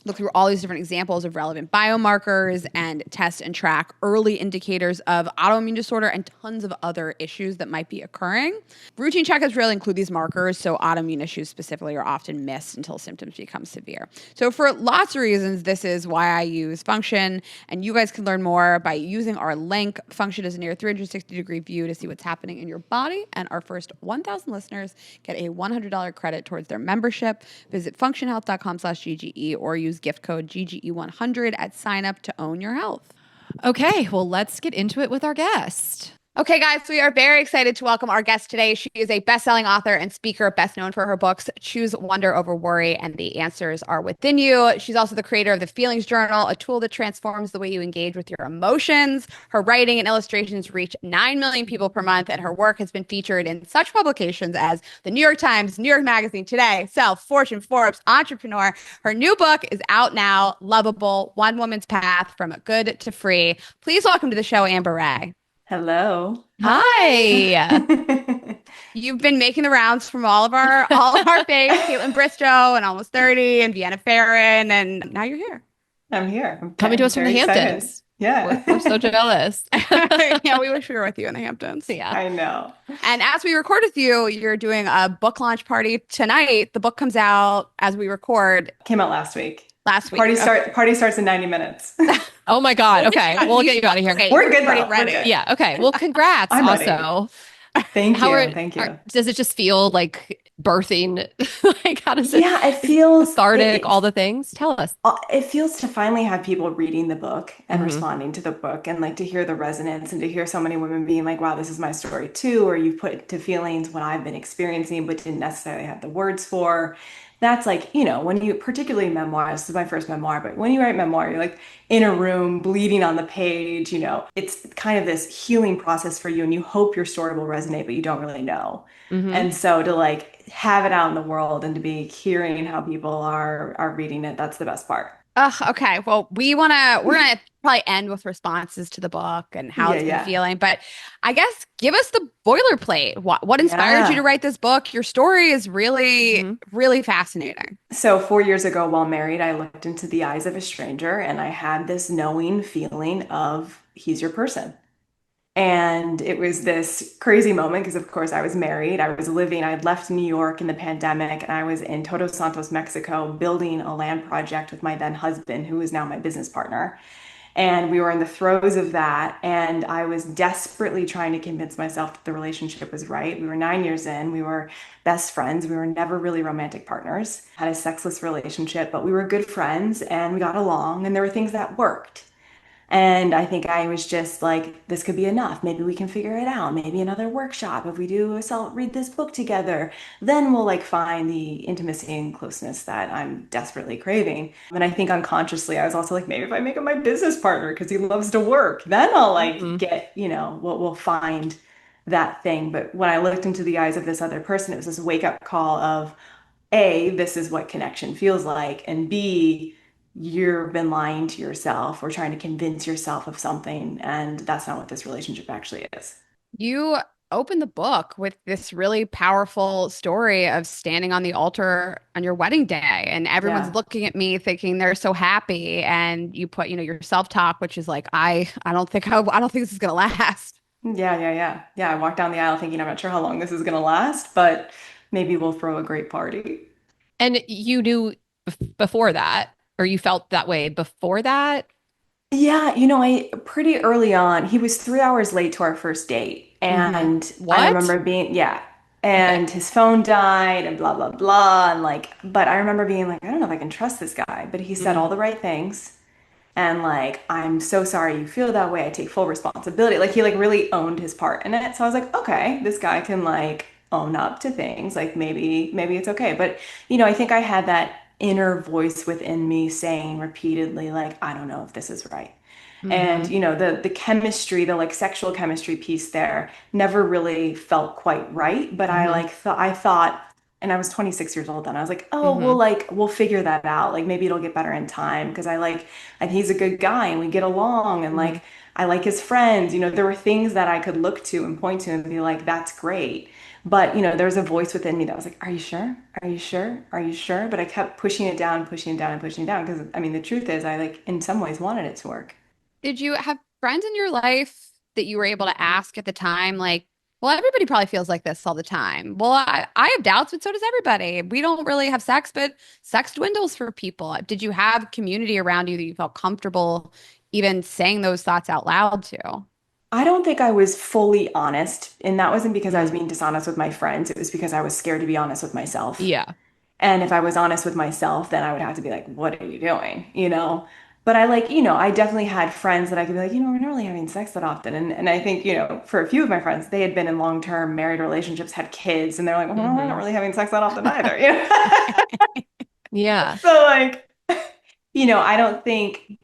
look through all these different examples of relevant biomarkers and test and track early indicators of autoimmune disorder and tons of other issues that might be occurring. Routine checkups really include these markers, so autoimmune issues specifically are often missed until symptoms become severe. So for lots of reasons, this is why I use Function, and you guys can learn more by using our link. Function is a near 360-degree view to see what's happening in your body, and our first 1,000 listeners get a $100 credit towards their membership. Visit functionhealth.com/GGE or use gift code GGE100 at sign up to own your health.
Okay, well, let's get into it with our guest.
Okay, guys, we are very excited to welcome our guest today. She is a best-selling author and speaker, best known for her books, Choose Wonder Over Worry and The Answers Are Within You. She's also the creator of the Feelings Journal, a tool that transforms the way you engage with your emotions. Her writing and illustrations reach 9 million people per month, and her work has been featured in such publications as the New York Times, New York Magazine, Today, Self, Fortune, Forbes, Entrepreneur. Her new book is out now, Lovable, One Woman's Path from Good to Free. Please welcome to the show, Amber Ray.
Hello.
Hi.
You've been making the rounds from all of our faves, Caitlin Bristow and Almost 30 and Vienna Farron, and now you're here.
I'm here. I'm
Coming to us from the
very excited.
Hamptons.
Yeah.
We're so jealous.
Yeah, we wish we were with you in the Hamptons.
Yeah.
I know.
And as we record with you, you're doing a book launch party tonight. The book comes out as we record.
Came out last week.
last week. Okay.
Party starts in 90 minutes.
Oh my God. Okay. We'll get you out of here.
Great.
We're good
Pretty
though. We're
ready.
good.
Yeah. Okay. Well, congrats
I'm ready.
also.
Thank
How
you. Thank you.
does it just feel like birthing? Like, how does it,
Yeah, it
is it
feels
cathartic, all the things? Tell us.
it feels to finally have people reading the book and
Hmm.
responding to the book and like to hear the resonance and to hear so many women being like, wow, this is my story too, or you put to feelings what I've been experiencing but didn't necessarily have the words for. That's like, when you particularly memoirs, this is my first memoir, but when you write memoir, you're like in a room bleeding on the page, it's kind of this healing process for you and you hope your story will resonate, but you don't really know.
Hmm.
And so to like have it out in the world and to be hearing how people are reading it, that's the best part.
Okay. Well, we're gonna probably end with responses to the book and how
Yeah,
it's been
yeah.
feeling. But I guess give us the boilerplate. What inspired you to
Yeah.
write this book? Your story is really,
Hmm.
really fascinating.
So 4 years ago, while married, I looked into the eyes of a stranger and I had this knowing feeling of he's your person. And it was this crazy moment because, of course, I was married. I'd left New York in the pandemic and I was in Todos Santos, Mexico, building a land project with my then husband, who is now my business partner. And we were in the throes of that. And I was desperately trying to convince myself that the relationship was right. We were 9 years in, we were best friends. We were never really romantic partners, had a sexless relationship, but we were good friends and we got along and there were things that worked. And I think I was just like, this could be enough. Maybe we can figure it out. Maybe another workshop. If we do read this book together, then we'll like find the intimacy and closeness that I'm desperately craving. And I think unconsciously, I was also like, maybe if I make him my business partner because he loves to work, then I'll like
Hmm.
get, we'll find that thing. But when I looked into the eyes of this other person, it was this wake up call of, A, this is what connection feels like, and B, you've been lying to yourself or trying to convince yourself of something, and that's not what this relationship actually is.
You open the book with this really powerful story of standing on the altar on your wedding day, and everyone's
Yeah.
looking at me thinking they're so happy. And you put, your self-talk, which is like, I don't think this is gonna last.
Yeah, yeah, yeah. Yeah, I walked down the aisle thinking I'm not sure how long this is going to last, but maybe we'll throw a great party.
And you knew before that, or you felt that way before that?
Yeah, I pretty early on, he was 3 hours late to our first date.
Hmm.
And I
What?
remember being, yeah,
Okay.
and his phone died and blah, blah, blah. And like, but I remember being like, I don't know if I can trust this guy. But he said
Mm.
all the right things. And like, I'm so sorry you feel that way. I take full responsibility. Like, he like really owned his part in it. So I was like, okay, this guy can like own up to things. Like, maybe it's okay. But, I think I had that inner voice within me saying repeatedly, like, I don't know if this is right. And
Hmm.
the chemistry, the like sexual chemistry piece there never really felt quite right. But I
Hmm.
like I thought, and I was 26 years old then. I was like, oh,
Hmm.
we'll figure that out. Like maybe it'll get better in time because and he's a good guy and we get along and
Hmm.
like I like his friends. There were things that I could look to and point to and be like, that's great. But there was a voice within me that was like, are you sure? Are you sure? Are you sure? But I kept pushing it down, pushing it down, and pushing it down because I mean the truth is I like in some ways wanted it to work.
Did you have friends in your life that you were able to ask at the time, like, well, everybody probably feels like this all the time. Well, I have doubts, but so does everybody. We don't really have sex, but sex dwindles for people. Did you have community around you that you felt comfortable even saying those thoughts out loud to?
I don't think I was fully honest, and that wasn't because I was
Mm.
being dishonest with my friends. It was because I was scared to be honest with myself.
Yeah.
And if I was honest with myself, then I would have to be like, what are you doing? But I like, I definitely had friends that I could be like, we're not really having sex that often. And I think, for a few of my friends, they had been in long-term married relationships, had kids, and they're like, well, we're not
Hmm.
really having sex that often either,
Yeah.
So like, I don't think,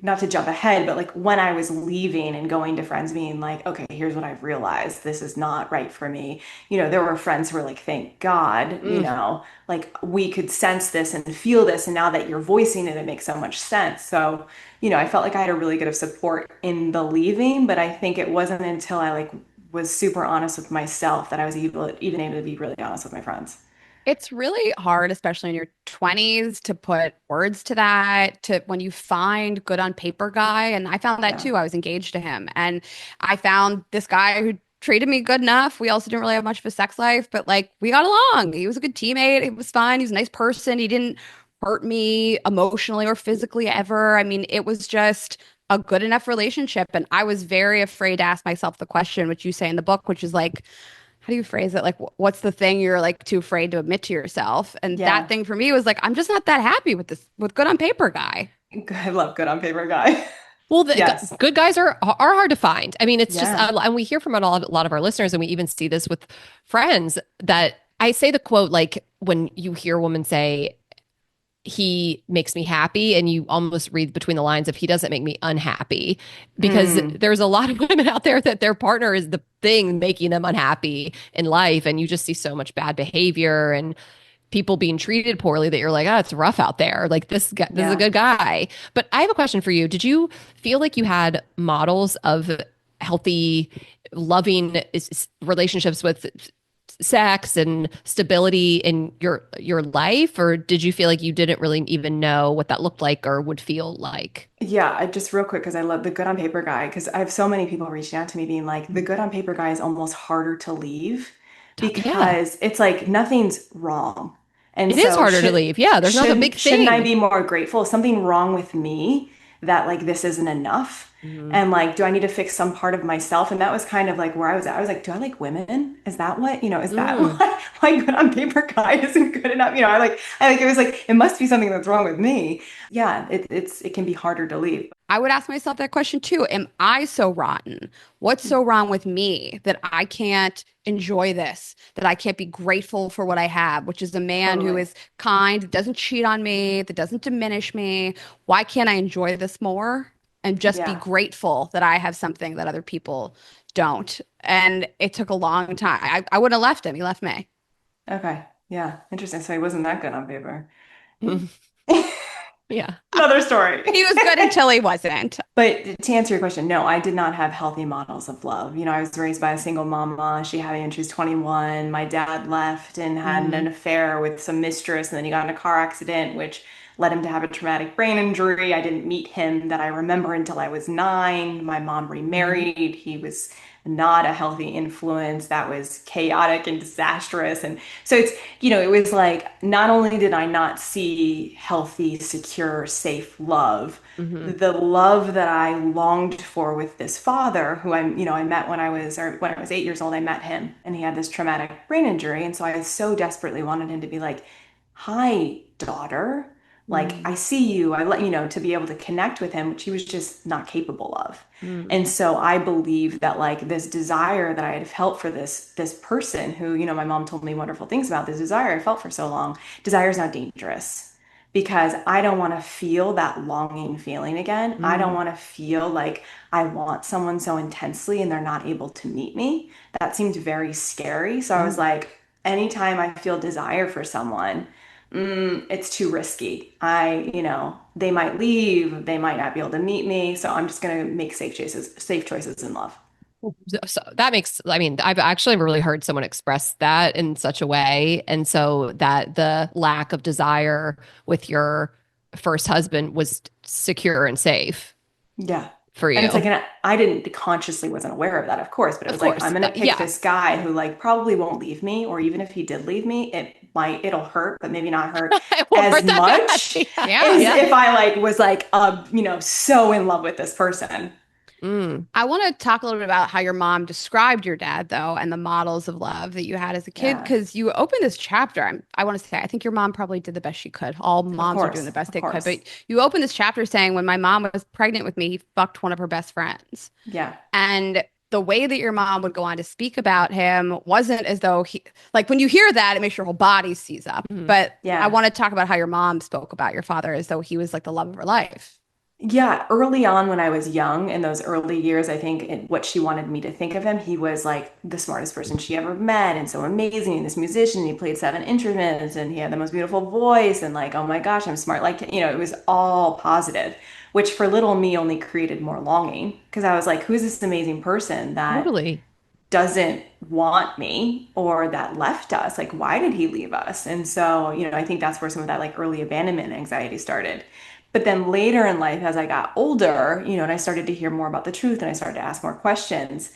not to jump ahead, but like when I was leaving and going to friends being like, okay, here's what I've realized. This is not right for me. There were friends who were like, thank God,
Mm.
like we could sense this and feel this. And now that you're voicing it, it makes so much sense. So, I felt like I had a really good of support in the leaving, but I think it wasn't until I like was super honest with myself that I was even able to be really honest with my friends.
It's really hard, especially in your 20s, to put words to that, to when you find good on paper guy. And I found that
Yeah.
too. I was engaged to him and I found this guy who treated me good enough. We also didn't really have much of a sex life, but like we got along. He was a good teammate. It was fine. He was a nice person. He didn't hurt me emotionally or physically ever. I mean, it was just a good enough relationship. And I was very afraid to ask myself the question, which you say in the book, which is like, how do you phrase it? Like, what's the thing you're like too afraid to admit to yourself? And that
Yeah.
thing for me was like, I'm just not that happy with this, with good on paper guy.
I love good on paper guy.
Well, the
Yes.
good guys are hard to find. I mean, it's just,
Yeah.
and we hear from a lot of our listeners, and we even see this with friends that I say the quote like when you hear a woman say, he makes me happy, and you almost read between the lines of he doesn't make me unhappy, because
Mm.
there's a lot of women out there that their partner is the thing making them unhappy in life, and you just see so much bad behavior and people being treated poorly that you're like, oh, it's rough out there. Like this guy, this is a
Yeah.
good guy. But I have a question for you. Did you feel like you had models of healthy, loving relationships with sex and stability in your life, or did you feel like you didn't really even know what that looked like or would feel like?
Yeah, I just real quick because I love the good on paper guy because I have so many people reaching out to me being like, the good on paper guy is almost harder to leave
Yeah,
because it's like nothing's wrong. And
it is
so
harder to leave. Yeah, there's not a big
shouldn't I
thing.
be more grateful? Is something wrong with me that like this isn't enough?
Mhm.
And like, do I need to fix some part of myself? And that was kind of like where I was at. I was like, do I like women? Is that what, is that
Mm.
why good on paper guy isn't good enough? It was like, it must be something that's wrong with me. Yeah, it can be harder to leave.
I would ask myself that question too. Am I so rotten? What's so wrong with me that I can't enjoy this, that I can't be grateful for what I have, which is a man who
Totally.
is kind, that doesn't cheat on me, that doesn't diminish me? Why can't I enjoy this more and just be
Yeah.
grateful that I have something that other people don't? And it took a long time. I wouldn't have left him. He left me.
Okay. Yeah. Interesting. So he wasn't that good on paper.
Mm. Yeah.
Another story.
He was good until he wasn't.
But to answer your question, no, I did not have healthy models of love. I was raised by a single mama. She had me when she was 21. My dad left and had an
Mm,
affair with some mistress, and then he got in a car accident, which led him to have a traumatic brain injury. I didn't meet him that I remember until I was 9. My mom
mm,
remarried. He was not a healthy influence. That was chaotic and disastrous. And so it was like not only did I not see healthy, secure, safe love,
Hmm.
the love that I longed for with this father, who I met when I was 8 years old. I met him, and he had this traumatic brain injury, and so I so desperately wanted him to be like, "Hi, daughter." Like, I
mm,
see you. I let you know to be able to connect with him, which he was just not capable of.
Mm.
And so I believe that like this desire that I had felt for this person who, my mom told me wonderful things about this desire I felt for so long, desire is now dangerous because I don't want to feel that longing feeling again. I don't
Mm.
want to feel like I want someone so intensely and they're not able to meet me. That seemed very scary. So I was
Mm.
like, anytime I feel desire for someone, it's too risky. They might leave, they might not be able to meet me, so I'm just gonna make safe choices in love.
So that makes, I mean, I've actually never really heard someone express that in such a way. And so that the lack of desire with your first husband was secure and safe
Yeah.
for
And it's like,
you.
and I didn't consciously wasn't aware of that, of course, but it
Of
was like,
course.
I'm gonna pick
Yeah.
this guy who like probably won't leave me, or even if he did leave me, it'll hurt, but maybe not hurt
It won't
as
hurt that bad.
much
Yeah.
yeah.
as
Yeah.
if I like was like so in love with this person.
Mm.
I want to talk a little bit about how your mom described your dad, though, and the models of love that you had as a kid.
Yeah,
Because you opened this chapter. I want to say, I think your mom probably did the best she could. All
of
moms are doing the
course,
best
of
they could. But
course.
you opened this chapter saying, when my mom was pregnant with me, he fucked one of her best friends.
Yeah.
And the way that your mom would go on to speak about him wasn't as though like when you hear that, it makes your whole body seize up.
Mm.
But I
Yeah.
want to talk about how your mom spoke about your father as though he was like the love of her life.
Yeah, early on when I was young, in those early years, I think what she wanted me to think of him, he was like the smartest person she ever met and so amazing. And this musician, he played 7 instruments and he had the most beautiful voice and like, oh my gosh, I'm smart. Like, it was all positive, which for little me only created more longing because I was like, who's this amazing person that
Totally.
doesn't want me or that left us? Like, why did he leave us? And so, I think that's where some of that like early abandonment anxiety started. But then later in life, as I got older, and I started to hear more about the truth and I started to ask more questions,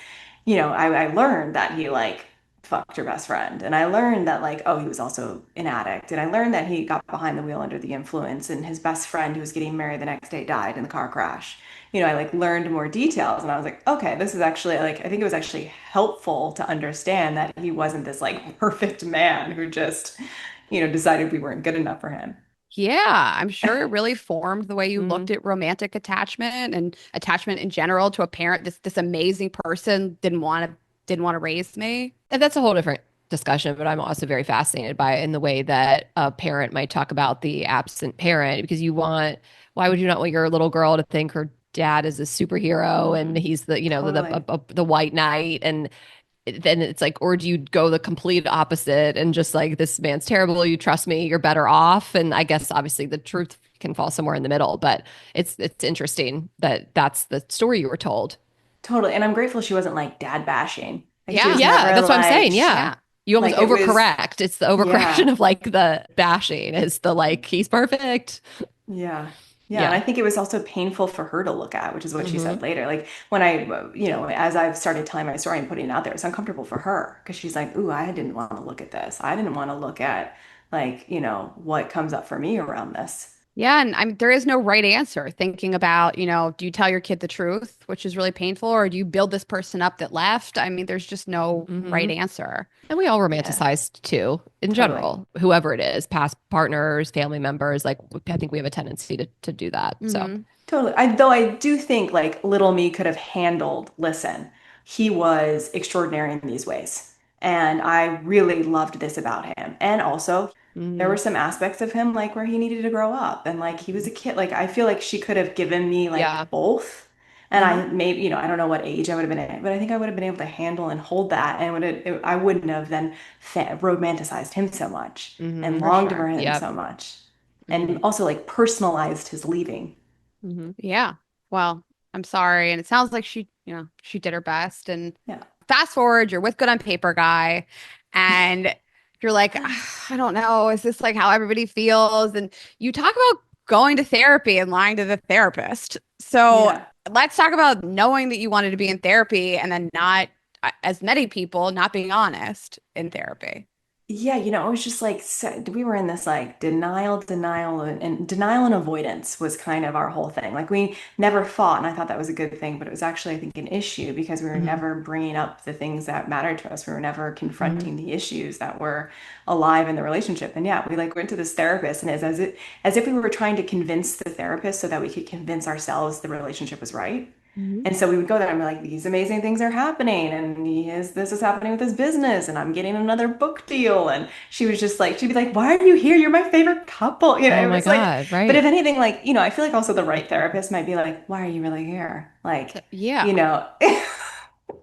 I learned that he like fucked your best friend. And I learned that, like, oh, he was also an addict. And I learned that he got behind the wheel under the influence, and his best friend who was getting married the next day died in the car crash. I like learned more details, and I was like, okay, this is actually like, I think it was actually helpful to understand that he wasn't this like perfect man who just, decided we weren't good enough for him.
Yeah, I'm sure it really formed the way you looked
Mhm.
at romantic attachment and attachment in general to a parent. This amazing person didn't want to raise me.
And that's a whole different discussion, but I'm also very fascinated by it in the way that a parent might talk about the absent parent because why would you not want your little girl to think her dad is a superhero and he's the,
Totally.
the white knight and then it's like, or do you go the complete opposite and just like, this man's terrible, you trust me, you're better off? And I guess obviously the truth can fall somewhere in the middle, but it's interesting that that's the story you were told.
Totally. And I'm grateful she wasn't like dad bashing. Like she
Yeah.
was
Yeah,
never
that's what I'm saying.
like,
Yeah.
Yeah.
You almost
like it was,
overcorrect. It's the overcorrection
yeah.
of like the bashing is the like, he's perfect.
Yeah. Yeah. And
Yeah.
I think it was also painful for her to look at, which is what she
Hmm.
said later. Like when as I've started telling my story and putting it out there, it's uncomfortable for her because she's like, ooh, I didn't want to look at this. I didn't want to look at like, what comes up for me around this.
Yeah, and there is no right answer. Thinking about, do you tell your kid the truth, which is really painful, or do you build this person up that left? I mean, there's just no right
Hmm.
answer.
And we all
Yeah,
romanticized too, in
totally.
general, whoever it is, past partners, family members. Like, I think we have a tendency to do that. So,
Hmm.
Totally. Though I do think like little me could have handled, listen, he was extraordinary in these ways. And I really loved this about him. And also, there were
mhm.
some aspects of him like where he needed to grow up and like he was a kid. Like I feel like she could have given me
Yeah.
like both. And
Hmm.
I maybe, I don't know what age I would have been in, but I think I would have been able to handle and hold that and I wouldn't have then romanticized him so much and
Hmm.
For
longed for
sure.
him
Yep.
so much. And
Hmm.
also like personalized his leaving.
Hmm.
Yeah. Well, I'm sorry. And it sounds like she did her best. And
Yeah.
fast forward, you're with Good on Paper guy, and you're like, "Ah, I don't know, is this like how everybody feels?" And you talk about going to therapy and lying to the therapist. So
Yeah.
let's talk about knowing that you wanted to be in therapy and then not, as many people, not being honest in therapy.
Yeah, it was just like we were in this like and denial and avoidance was kind of our whole thing. Like we never fought, and I thought that was a good thing, but it was actually, I think, an issue because we were
Hmm.
never bringing up the things that mattered to us. We were never
Hmm.
confronting the issues that were alive in the relationship. And yeah, we like went to this therapist, and it's as if we were trying to convince the therapist so that we could convince ourselves the relationship was right.
Hmm.
And so we would go there and be like, these amazing things are happening, and this is happening with his business, and I'm getting another book deal. And she was just like, she'd be like, why are you here? You're my favorite couple.
Oh
It
my
was like,
God.
but if
Right.
anything, like, I feel like also the right therapist might be like, why are you really here? Like,
Yeah.
you know, and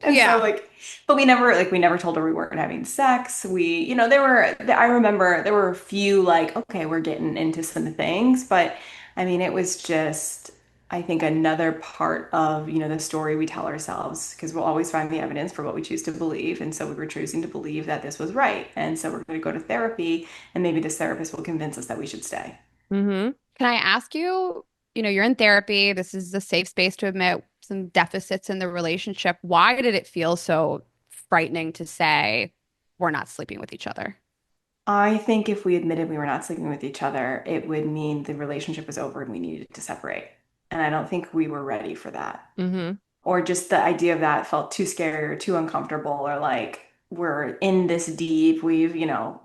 so
Yeah.
like, but we never told her we weren't having sex. I remember there were a few like, okay, we're getting into some things, but I mean, it was just, I think another part of, the story we tell ourselves, because we'll always find the evidence for what we choose to believe. And so we were choosing to believe that this was right. And so we're going to go to therapy, and maybe this therapist will convince us that we should stay.
Hmm.
Can I ask you, you're in therapy. This is a safe space to admit some deficits in the relationship. Why did it feel so frightening to say we're not sleeping with each other?
I think if we admitted we were not sleeping with each other, it would mean the relationship was over and we needed to separate. And I don't think we were ready for that.
Hmm.
Or just the idea of that felt too scary or too uncomfortable, or like we're in this deep.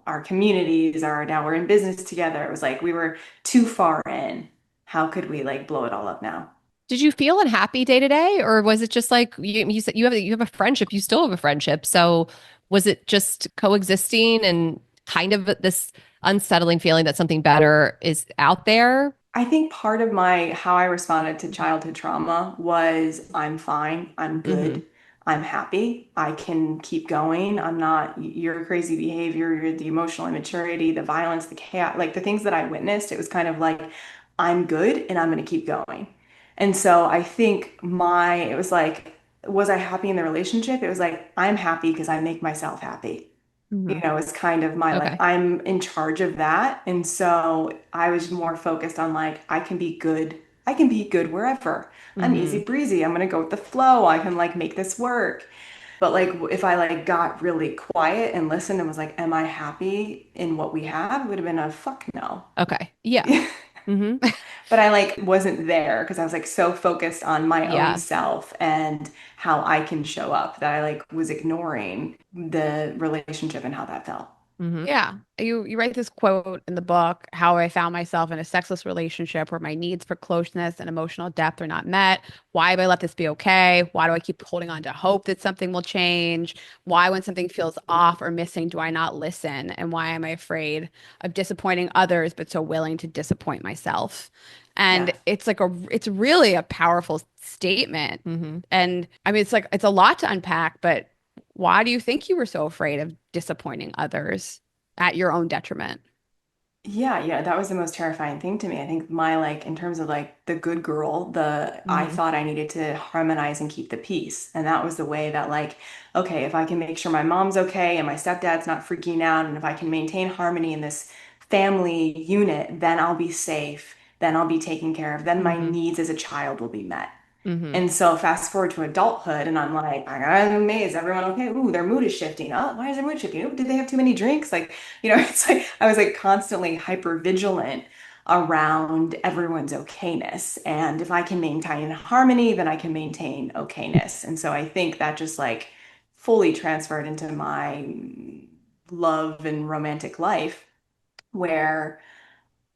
Our communities are now we're in business together. It was like we were too far in. How could we like blow it all up now?
Did you feel unhappy day to day, or was it just like you said you have a friendship, you still have a friendship. So was it just coexisting and kind of this unsettling feeling that something better is out there?
I think part of my how I responded to childhood trauma was I'm fine, I'm
Hmm.
good, I'm happy, I can keep going. I'm not your crazy behavior, you're the emotional immaturity, the violence, the chaos, like the things that I witnessed. It was kind of like I'm good and I'm going to keep going. And so I think it was like, was I happy in the relationship? It was like I'm happy because I make myself happy.
Hmm.
It's kind of my like
Okay.
I'm in charge of that. And so I was more focused on like I can be good. I can be good wherever. I'm
Hmm.
easy breezy. I'm gonna go with the flow. I can like make this work. But like if I like got really quiet and listened and was like, am I happy in what we have? It would have been a fuck no.
Okay. Yeah. Hmm.
But I like wasn't there because I was like so focused on my own
Yeah.
self and how I can show up that I like was ignoring the relationship and how that felt.
Hmm.
Yeah. You write this quote in the book, how I found myself in a sexless relationship where my needs for closeness and emotional depth are not met. Why do I let this be okay? Why do I keep holding on to hope that something will change? Why, when something feels off or missing, do I not listen? And why am I afraid of disappointing others, but so willing to disappoint myself? And
Yeah.
it's really a powerful statement.
Hmm.
And I mean, it's a lot to unpack, but why do you think you were so afraid of disappointing others at your own detriment?
Yeah, yeah, that was the most terrifying thing to me. I think my like in terms of like the good girl, the I
Hmm.
thought I needed to harmonize and keep the peace. And that was the way that like, okay, if I can make sure my mom's okay and my stepdad's not freaking out, and if I can maintain harmony in this family unit, then I'll be safe. Then I'll be taken care of. Then my
Hmm.
needs as a child will be met.
Hmm.
And so fast forward to adulthood, and I'm like, I'm amazed. Everyone okay? Ooh, their mood is shifting. Oh, why is their mood shifting? Ooh, did they have too many drinks? Like, it's like I was like constantly hyper vigilant around everyone's okayness. And if I can maintain harmony, then I can maintain okayness. And so I think that just like fully transferred into my love and romantic life, where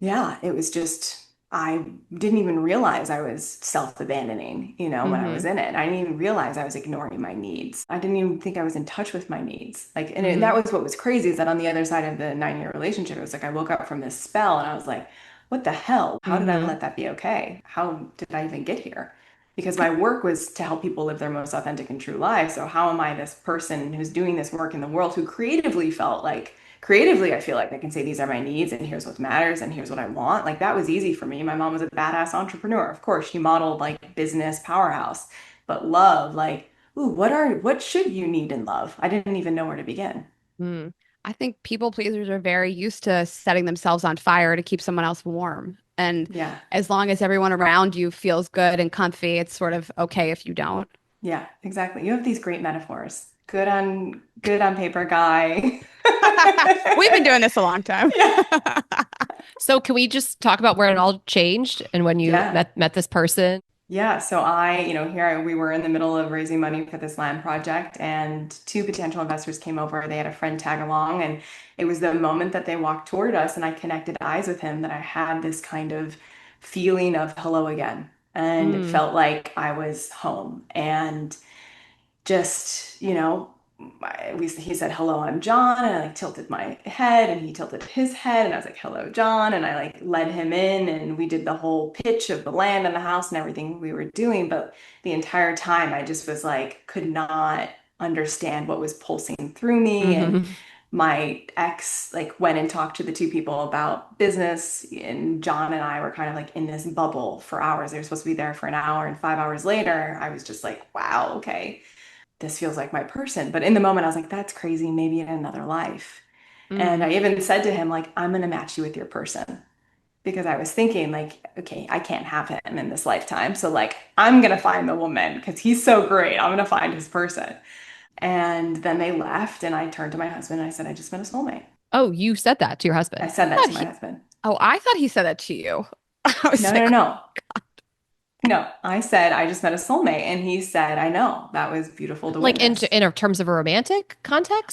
yeah, it was just, I didn't even realize I was self-abandoning, when I was
Hmm.
in it. I didn't even realize I was ignoring my needs. I didn't even think I was in touch with my needs. Like, and that
Hmm.
was what was crazy is that on the other side of the 9-year relationship, it was like I woke up from this spell and I was like, what the hell? How did I
Hmm.
let that be okay? How did I even get here? Because my work was to help people live their most authentic and true lives. So how am I this person who's doing this work in the world who creatively felt like creatively, I feel like I can say these are my needs and here's what matters and here's what I want. Like that was easy for me. My mom was a badass entrepreneur. Of course, she modeled like business powerhouse, but love, like, ooh, what should you need in love? I didn't even know where to begin.
Hmm.
I think people pleasers are very used to setting themselves on fire to keep someone else warm. And
Yeah.
as long as everyone around you feels good and comfy, it's sort of okay if you don't.
Yeah, exactly. You have these great metaphors. Good on paper guy.
We've been doing this a long time.
Yeah.
So can we just talk about where it all changed and when you
Yeah.
met this person?
Yeah, so we were in the middle of raising money for this land project, and two potential investors came over. They had a friend tag along, and it was the moment that they walked toward us, and I connected eyes with him that I had this kind of feeling of hello again, and it
Mm.
felt like I was home. And just, he said, hello, I'm John. And I like tilted my head and he tilted his head. And I was like, hello, John. And I like led him in and we did the whole pitch of the land and the house and everything we were doing. But the entire time I just was like, could not understand what was pulsing through me. And
Hmm.
my ex like went and talked to the two people about business, and John and I were kind of like in this bubble for hours. They were supposed to be there for an hour, and 5 hours later I was just like, wow, okay, this feels like my person. But in the moment, I was like, that's crazy, maybe in another life. And
Mm.
I even said to him, like, I'm going to match you with your person because I was thinking, like, okay, I can't have him in this lifetime. So, like, I'm going to find the woman because he's so great. I'm going to find his person. And then they left, and I turned to my husband and I said, I just met a soulmate.
Oh, you said that to your
I
husband.
said that
Thought
to my
he-
husband.
oh, I thought he said that to you. I was
No, no,
like,
no. No, I said, I just met a soulmate. And he said, I know that was beautiful to
Like
witness.
in terms of a romantic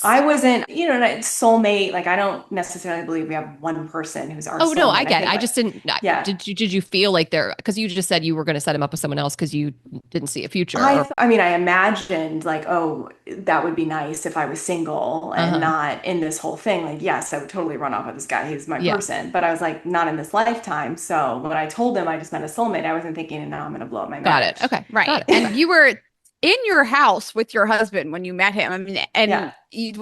I
context?
wasn't, like soulmate. Like I don't necessarily believe we have one person who's our
Oh no, I
soulmate. I
get it.
think
I
like,
just didn't.
yeah.
Did you feel like there? Because you just said you were going to set him up with someone else because you didn't see a future. Or
I mean, I imagined like, oh, that would be nice if I was single and
uh-huh.
not in this whole thing. Like, yes, I would totally run off with this guy. He's my
Yeah.
person. But I was like, not in this lifetime. So when I told him I just met a soulmate, I wasn't thinking, now I'm going to blow up my
Got it.
marriage.
Okay. Got
right.
it. Okay.
And you were in your house with your husband when you met him. I mean,
Yeah.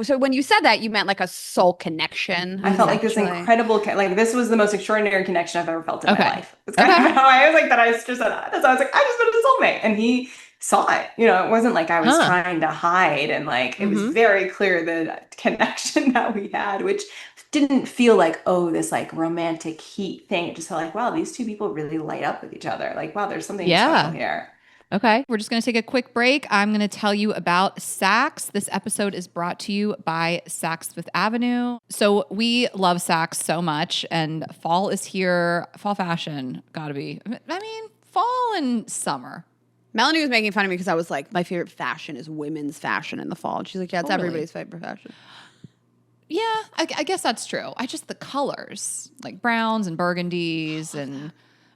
so when you said that, you meant like a soul connection,
I felt like this
essentially.
incredible, like this was the most extraordinary connection I've ever felt in my
Okay.
life. It's kind
Okay.
of how I was like that. I just said that. So I was like, I just met a soulmate, and he saw it. It wasn't like I was
Huh.
trying to hide, and like it was
Mm-hmm.
very clear the connection that we had, which didn't feel like this like romantic heat thing. It just felt like wow, these two people really light up with each other. Like wow, there's something special
Yeah.
here.
Okay.
We're just going to take a quick break. I'm going to tell you about Saks. This episode is brought to you by Saks Fifth Avenue. So we love Saks so much, and fall is here. Fall fashion, gotta be. I mean, fall and summer.
Melanie was making fun of me because I was like, my favorite fashion is women's fashion in the fall. And she's like, yeah, it's
Totally.
everybody's favorite fashion.
Yeah, I guess that's true. I just, the colors, like browns and burgundies,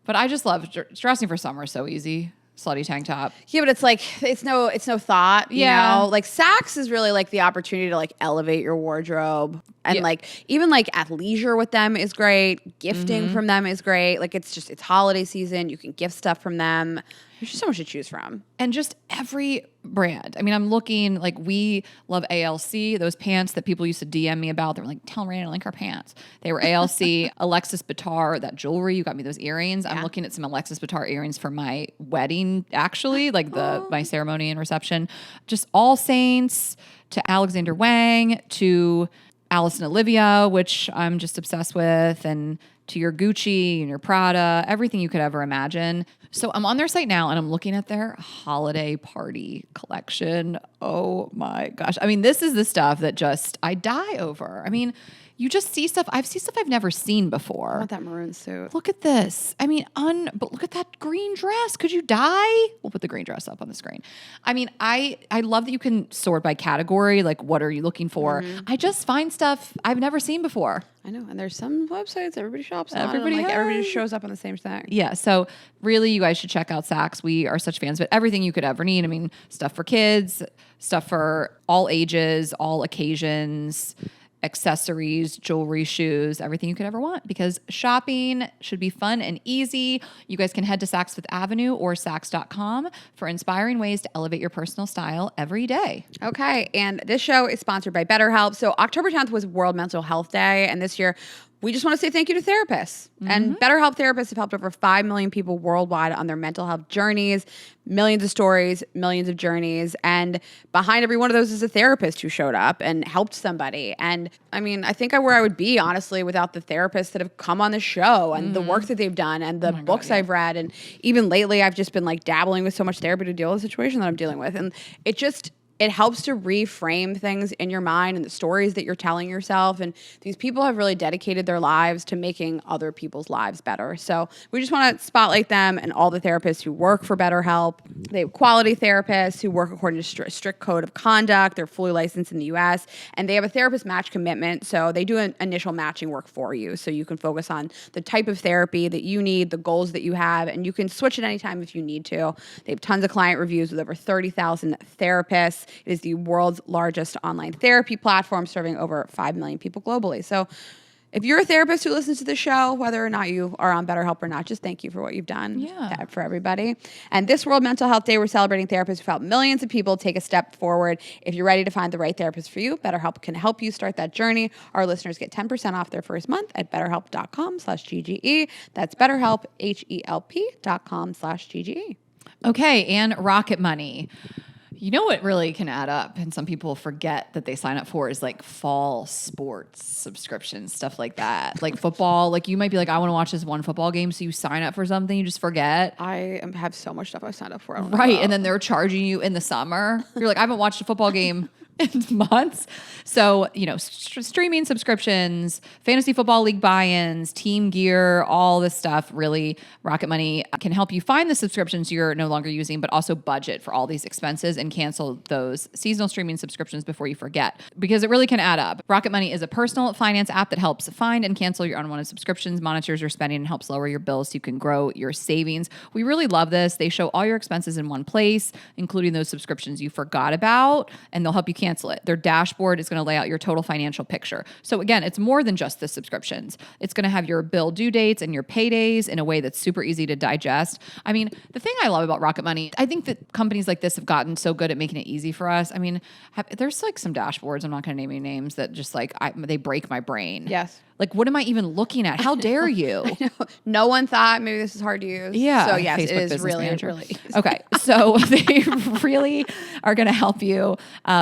but I just love dressing for summer. So easy. Slutty tank top.
Yeah, but it's like it's no thought, you
Yeah.
know? Like Saks is really like the opportunity to like elevate your wardrobe. And
Yeah.
like even like athleisure with them is great. Gifting from them is great. Like it's holiday season. You can gift stuff from them. There's just so much to choose from.
And just every brand. I mean, I'm looking, like, we love ALC, those pants that people used to DM me about. They were like, tell Rayna to link our pants. They were ALC. Alexis Bitar, that jewelry, you got me those earrings. I'm looking at some Alexis Bitar earrings for my wedding, actually, like my ceremony and reception. Just All Saints to Alexander Wang to Alice and Olivia, which I'm just obsessed with, and to your Gucci and your Prada, everything you could ever imagine. So I'm on their site now and I'm looking at their holiday party collection. Oh my gosh. I mean, this is the stuff that just I die over. I mean, you just see stuff. I've seen stuff I've never seen before.
I want that maroon suit.
Look at this. I mean, but look at that green dress. Could you die? We'll put the green dress up on the screen. I mean, I love that you can sort by category. Like, what are you looking for? I just find stuff I've never seen before.
I know. And there's some websites everybody shops on.
Everybody
Like everybody
has.
just shows up on the same thing.
Yeah. So really, you guys should check out Saks. We are such fans of it. Everything you could ever need. I mean, stuff for kids, stuff for all ages, all occasions, accessories, jewelry, shoes, everything you could ever want, because shopping should be fun and easy. You guys can head to Saks Fifth Avenue or Saks.com for inspiring ways to elevate your personal style every day.
Okay, and this show is sponsored by BetterHelp. So October 10th was World Mental Health Day, and this year we just want to say thank you to therapists. And BetterHelp therapists have helped over 5 million people worldwide on their mental health journeys, millions of stories, millions of journeys. And behind every one of those is a therapist who showed up and helped somebody. And I mean, I think where I would be, honestly, without the therapists that have come on the show and the work that they've done and the books I've read. And even lately, I've just been like dabbling with so much therapy to deal with the situation that I'm dealing with. And it helps to reframe things in your mind and the stories that you're telling yourself. And these people have really dedicated their lives to making other people's lives better. So we just want to spotlight them and all the therapists who work for BetterHelp. They have quality therapists who work according to a strict code of conduct. They're fully licensed in the US. And they have a therapist match commitment. So they do an initial matching work for you. So you can focus on the type of therapy that you need, the goals that you have, and you can switch at any time if you need to. They have tons of client reviews with over 30,000 therapists. It is the world's largest online therapy platform, serving over 5 million people globally. So if you're a therapist who listens to the show, whether or not you are on BetterHelp or not, just thank you for what you've done for everybody. And this World Mental Health Day, we're celebrating therapists who've helped millions of people take a step forward. If you're ready to find the right therapist for you, BetterHelp can help you start that journey. Our listeners get 10% off their first month at betterhelp.com/GGE. That's BetterHelp, HELP.com/GGE.
Okay. And Rocket Money. You know what really can add up, and some people forget that they sign up for, is like fall sports subscriptions, stuff like that. Like football, like you might be like, I want to watch this one football game, so you sign up for something, you just forget.
I have so much stuff I've signed up for. I don't know
Right,
about.
and then they're charging you in the summer. You're like, I haven't watched a football game in months. So, streaming subscriptions, fantasy football league buy-ins, team gear, all this stuff, really, Rocket Money can help you find the subscriptions you're no longer using, but also budget for all these expenses and cancel those seasonal streaming subscriptions before you forget, because it really can add up. Rocket Money is a personal finance app that helps find and cancel your unwanted subscriptions, monitors your spending, and helps lower your bills so you can grow your savings. We really love this. They show all your expenses in one place, including those subscriptions you forgot about, and they'll help you cancel it. Their dashboard is going to lay out your total financial picture. So again, it's more than just the subscriptions. It's going to have your bill due dates and your paydays in a way that's super easy to digest. I mean, the thing I love about Rocket Money, I think that companies like this have gotten so good at making it easy for us. I mean, there's like some dashboards, I'm not going to name any names, that just like, they break my brain.
Yes.
Like, what am I even looking at? How dare you?
No one thought maybe this is hard to use.
Yeah.
So yes, it
Facebook
is
Business
really,
Manager.
really easy.
Okay. So they really are going to help you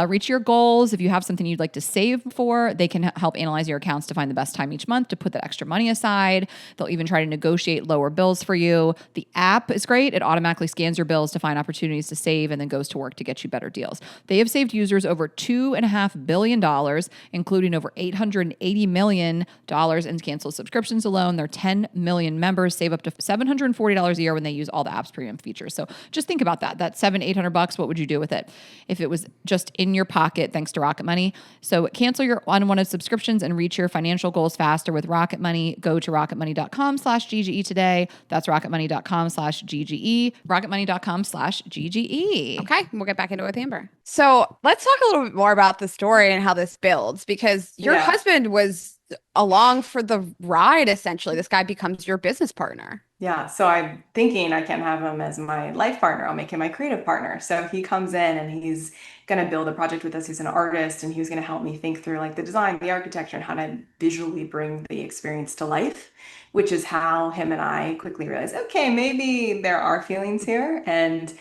reach your goals. If you have something you'd like to save for, they can help analyze your accounts to find the best time each month to put that extra money aside. They'll even try to negotiate lower bills for you. The app is great. It automatically scans your bills to find opportunities to save and then goes to work to get you better deals. They have saved users over $2.5 billion, including over $880 million in canceled subscriptions alone. Their 10 million members save up to $740 a year when they use all the app's premium features. So just think about that. That $700-800, what would you do with it if it was just in your pocket thanks to Rocket Money? So cancel your unwanted subscriptions and reach your financial goals faster with Rocket Money. Go to rocketmoney.com/GGE today. That's rocketmoney.com/GGE. rocketmoney.com/GGE.
Okay, we'll get back into it with Amber. So let's talk a little bit more about the story and how this builds, because your husband was along for the ride, essentially. This guy becomes your business partner.
Yeah, so I'm thinking I can't have him as my life partner. I'll make him my creative partner. So he comes in and he's going to build a project with us. He's an artist and he was going to help me think through like the design, the architecture, and how to visually bring the experience to life, which is how him and I quickly realized, okay, maybe there are feelings here. And,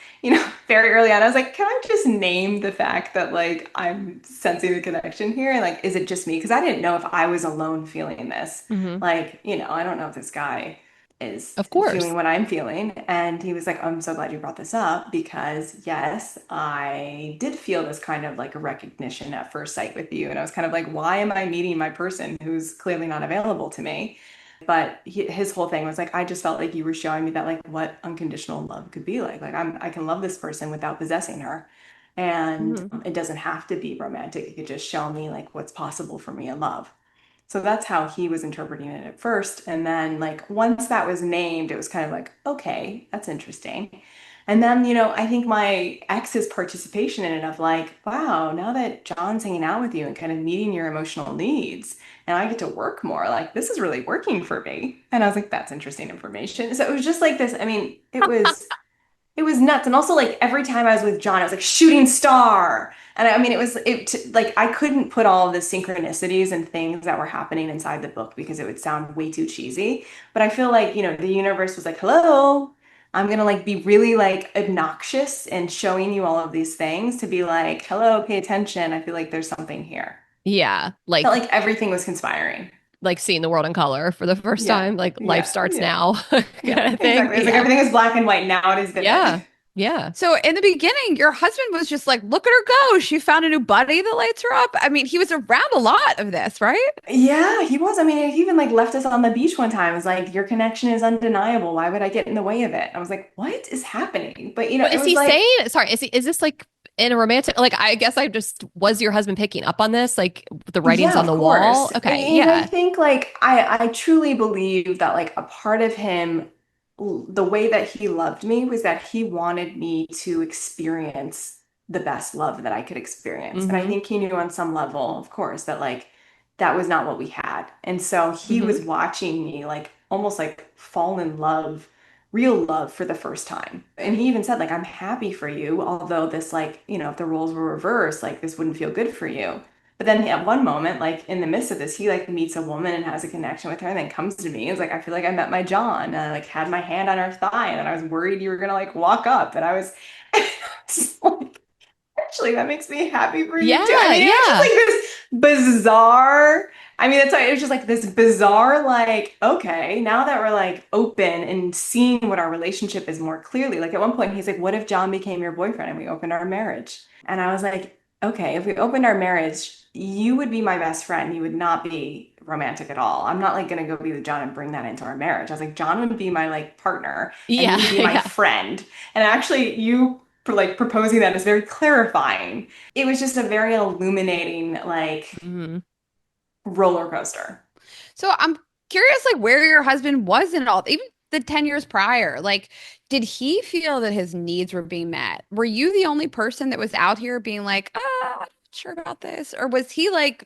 very early on, I was like, can I just name the fact that like I'm sensing the connection here? And like, is it just me? Because I didn't know if I was alone feeling this. Like, I don't know if this guy is
Of course.
feeling what I'm feeling. And he was like, I'm so glad you brought this up because yes, I did feel this kind of like a recognition at first sight with you. And I was kind of like, why am I meeting my person who's clearly not available to me? But his whole thing was like, I just felt like you were showing me that like what unconditional love could be like. Like I can love this person without possessing her. And it doesn't have to be romantic. It could just show me like what's possible for me in love. So that's how he was interpreting it at first. And then like once that was named, it was kind of like, okay, that's interesting. And then, I think my ex's participation in it of like, wow, now that John's hanging out with you and kind of meeting your emotional needs and I get to work more, like this is really working for me. And I was like, that's interesting information. So it was just like this. I mean, it was nuts. And also like every time I was with John, I was like shooting star. And I mean, like I couldn't put all of the synchronicities and things that were happening inside the book because it would sound way too cheesy. But I feel like, the universe was like, hello, I'm gonna like be really like obnoxious and showing you all of these things to be like, hello, pay attention. I feel like there's something here.
Yeah.
Felt like everything was conspiring.
Like seeing the world in color for the first time, like life starts now kind of thing.
Exactly. It's like everything is black and white. Now it is vivid.
Yeah.
So in the beginning, your husband was just like, look at her go. She found a new buddy that lights her up. I mean, he was around a lot of this, right?
Yeah, he was. I mean, he even like left us on the beach one time. It was like, your connection is undeniable. Why would I get in the way of it? I was like, what is happening? But
But
it
is
was
he
like,
saying, sorry, is this like in a romantic, like, I guess was your husband picking up on this? Like the writings
yeah,
on the
of
wall?
course.
Okay.
And I
Yeah.
think like I truly believe that like a part of him, the way that he loved me was that he wanted me to experience the best love that I could experience. And I think he knew on some level, of course, that like that was not what we had. And so he was watching me like almost like fall in love, real love for the first time. And he even said like, I'm happy for you, although this like, if the roles were reversed, like this wouldn't feel good for you. But then at one moment, like in the midst of this, he like meets a woman and has a connection with her and then comes to me. It's like, I feel like I met my John. And I like had my hand on her thigh and I was worried you were gonna like walk up. And I was just like, actually, that makes me happy for you
Yeah.
too. I mean, it was just
Yeah.
like this bizarre. I mean, that's why it was just like this bizarre, like, okay, now that we're like open and seeing what our relationship is more clearly. Like at one point, he's like, what if John became your boyfriend and we opened our marriage? And I was like, okay, if we opened our marriage, you would be my best friend. You would not be romantic at all. I'm not like gonna go be with John and bring that into our marriage. I was like, John would be my like partner and you
Yeah.
would be my
Yeah.
friend. And actually, you for like proposing that is very clarifying. It was just a very illuminating like
Mhm.
roller coaster.
So I'm curious, like, where your husband was in all, even the 10 years prior. Like, did he feel that his needs were being met? Were you the only person that was out here being like, I'm not sure about this? Or was he like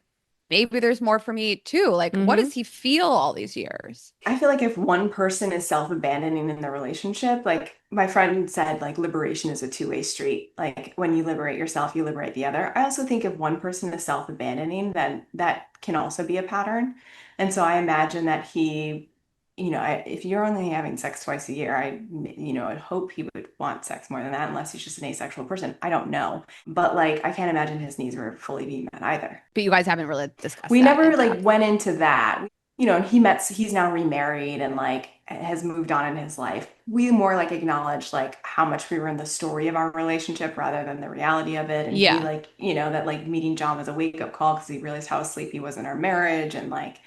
maybe there's more for me too. Like, what
Hmm.
does he feel all these years?
I feel like if one person is self-abandoning in the relationship, like my friend said, like liberation is a two-way street. Like when you liberate yourself, you liberate the other. I also think if one person is self-abandoning, then that can also be a pattern. And so I imagine that he, if you're only having sex twice a year, I'd hope he would want sex more than that, unless he's just an asexual person. I don't know. But like, I can't imagine his needs were fully being met either.
But you guys haven't really discussed
We
that in
never like
depth.
went into that. He's now remarried and like has moved on in his life. We more like acknowledged like how much we were in the story of our relationship rather than the reality of it. And he
Yeah.
like, that like meeting John was a wake-up call because he realized how asleep he was in our marriage and like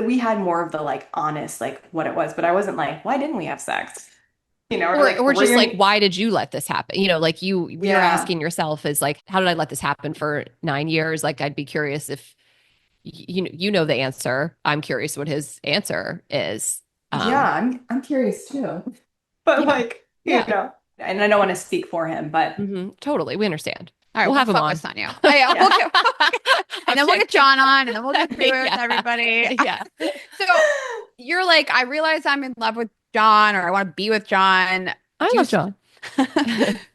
we had more of the like honest like what it was, but I wasn't like, why didn't we have sex? Or like
Or just like,
we're
why did you let this happen? Like you're
yeah.
asking yourself is like, how did I let this happen for 9 years? Like, I'd be curious if you know the answer. I'm curious what his answer is.
Yeah, I'm curious too. But
Yeah.
like,
Yeah.
and I don't want to speak for him, but
Totally. We understand.
All right,
We'll
we'll
have him on.
focus on you. Oh, yeah,
yeah.
and
I'm
then we'll get
kidding.
John on, and then we'll get through it with
Yeah.
everybody.
Yeah.
So you're like, I realize I'm in love with John, or I want to be with John.
I
Do you
love John.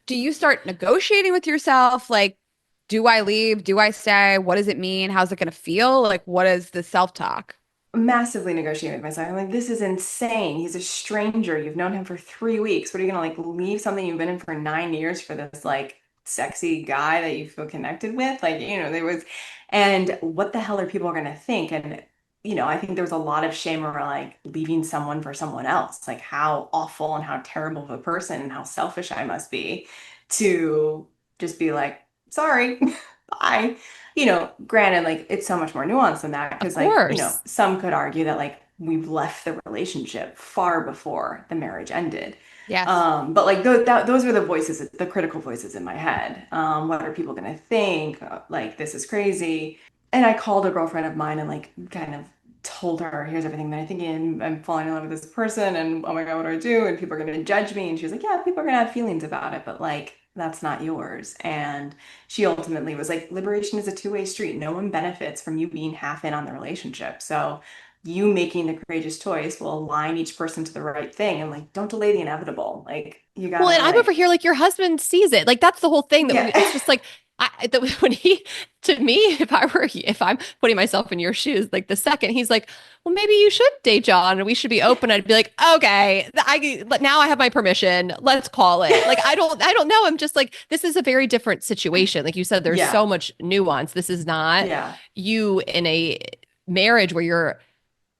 do you start negotiating with yourself? Like, do I leave? Do I stay? What does it mean? How's it going to feel? Like, what is the self-talk?
Massively negotiating with myself. I'm like, this is insane. He's a stranger. You've known him for 3 weeks. What are you gonna like leave something you've been in for 9 years for this like sexy guy that you feel connected with? Like, there was, and what the hell are people gonna think? And I think there was a lot of shame around like leaving someone for someone else. Like how awful and how terrible of a person and how selfish I must be to just be like, sorry, bye. Granted, like it's so much more nuanced than that
Of
because, like,
course.
some could argue that like we've left the relationship far before the marriage ended.
Yes.
But like those were the voices, the critical voices in my head. What are people gonna think? Like this is crazy. And I called a girlfriend of mine and like kind of told her, here's everything that I think, and I'm falling in love with this person, and oh my God, what do I do? And people are gonna judge me. And she was like, yeah, people are gonna have feelings about it, but like that's not yours. And she ultimately was like, liberation is a two-way street. No one benefits from you being half in on the relationship. So you making the courageous choice will align each person to the right thing. And like, don't delay the inevitable. Like, you
Well,
gotta
and I'm over
like,
here like your husband sees it. Like that's the whole thing that
yeah,
it's just like when he to me, if I'm putting myself in your shoes, like the second he's like, well, maybe you should date John and we should be open. I'd be like, okay, now I have my permission. Let's call it. Like I don't know. I'm just like, this is a very different situation. Like you said, there's
yeah,
so much nuance. This is not
yeah,
you in a marriage where your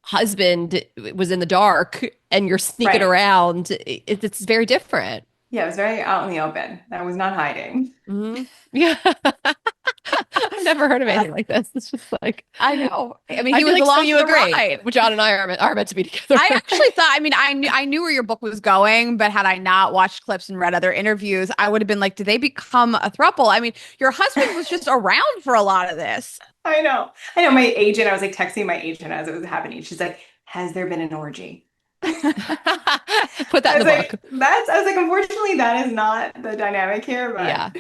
husband was in the dark and you're sneaking
right.
around. It's very different.
Yeah, it was very out in the open. I was not hiding.
Hmm. Yeah. I've never heard of anything like this. It's just like,
I know. I mean, he
I'd be
was
like, so
along
you
for the
agree.
ride.
Well, John and I are meant to be together.
I actually thought, I mean, I knew where your book was going, but had I not watched clips and read other interviews, I would have been like, did they become a throuple? I mean, your husband was just around for a lot of this.
I know. I know my agent, I was like texting my agent as it was happening. She's like, has there been an orgy?
Put that in the book.
I was like, unfortunately, that is not the dynamic here, but
Yeah.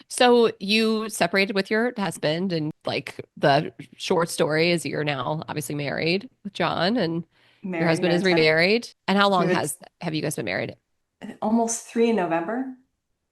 So you separated with your husband, and like the short story is you're now obviously married with John, and your
married,
husband is
10,
remarried. And how
we
long
have
have you guys been married?
almost 3 in November.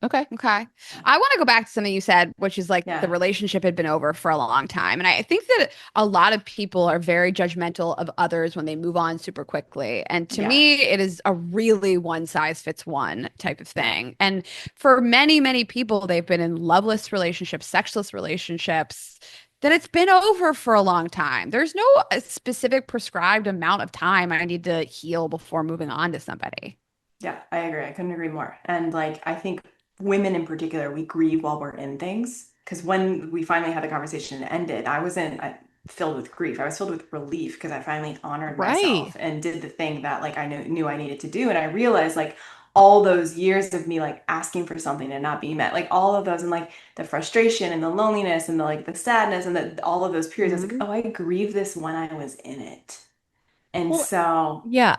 Okay.
Okay. I want to go back to something you said, which is like the
Yeah.
relationship had been over for a long time. And I think that a lot of people are very judgmental of others when they move on super quickly. And to
Yeah.
me, it is a really one size fits one type of thing. And for many, many people, they've been in loveless relationships, sexless relationships, that it's been over for a long time. There's no specific prescribed amount of time I need to heal before moving on to somebody.
Yeah, I agree. I couldn't agree more. And like, I think women in particular, we grieve while we're in things. Because when we finally had the conversation and ended, I wasn't filled with grief. I was filled with relief because I finally honored
Right.
myself and did the thing that like I knew I needed to do. And I realized like all those years of me like asking for something and not being met, like all of those and like the frustration and the loneliness and the like the sadness and all of those periods, I was like,
Mhm.
oh, I grieved this when I was in it. And
Well,
so
yeah.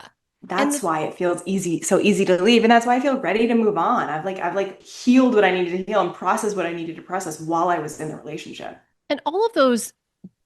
And
that's why it feels so easy to leave. And that's why I feel ready to move on. I've like healed what I needed to heal and processed what I needed to process while I was in the relationship.
And all of those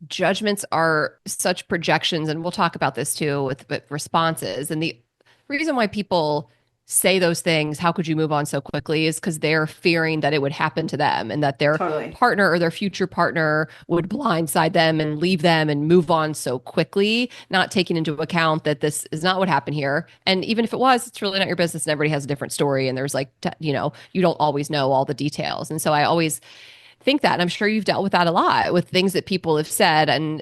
judgments are such projections, and we'll talk about this too with responses. And the reason why people say those things, how could you move on so quickly, is because they're fearing that it would happen to them and that their
Totally.
partner or their future partner would blindside them and leave them and move on so quickly, not taking into account that this is not what happened here. And even if it was, it's really not your business, and everybody has a different story. And there's like, you don't always know all the details. And so I always think that, and I'm sure you've dealt with that a lot with things that people have said, and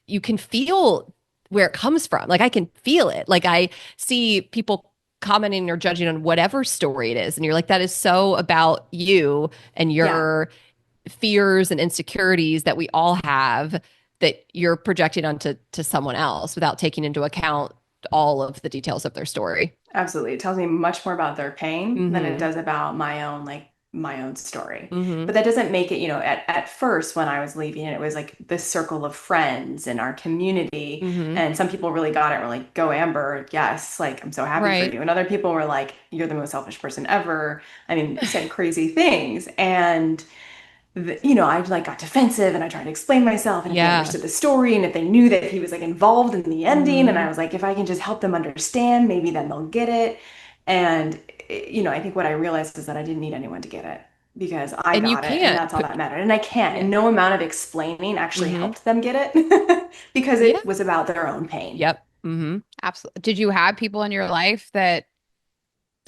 you can feel where it comes from. Like I can feel it. Like I see people commenting or judging on whatever story it is, and you're like, that is so about you and
Yeah,
your fears and insecurities that we all have, that you're projecting onto someone else without taking into account all of the details of their story.
absolutely. It tells me much more about their pain than it
Mm-hmm.
does about my own story.
Mm-hmm.
But that doesn't make it, at first when I was leaving, it was like this circle of friends in our community.
Mm-hmm.
And some people really got it, were like, go Amber, yes, like I'm so happy for
Right.
you. And other people were like, you're the most selfish person ever. I mean, said crazy things. And I like got defensive and I tried to explain myself and if they
Yeah.
understood the story and if they knew that he was like involved in the ending and
Mm-hmm.
I was like if I can just help them understand maybe then they'll get it and I think what I realized is that I didn't need anyone to get it because I
And you
got it and
can't
that's all that mattered and I can't
yeah.
and no amount of explaining actually
Mm-hmm.
helped them get it because
Yeah.
it was about their own pain.
Yep. Mm-hmm.
Absolutely. Did you have people in your life that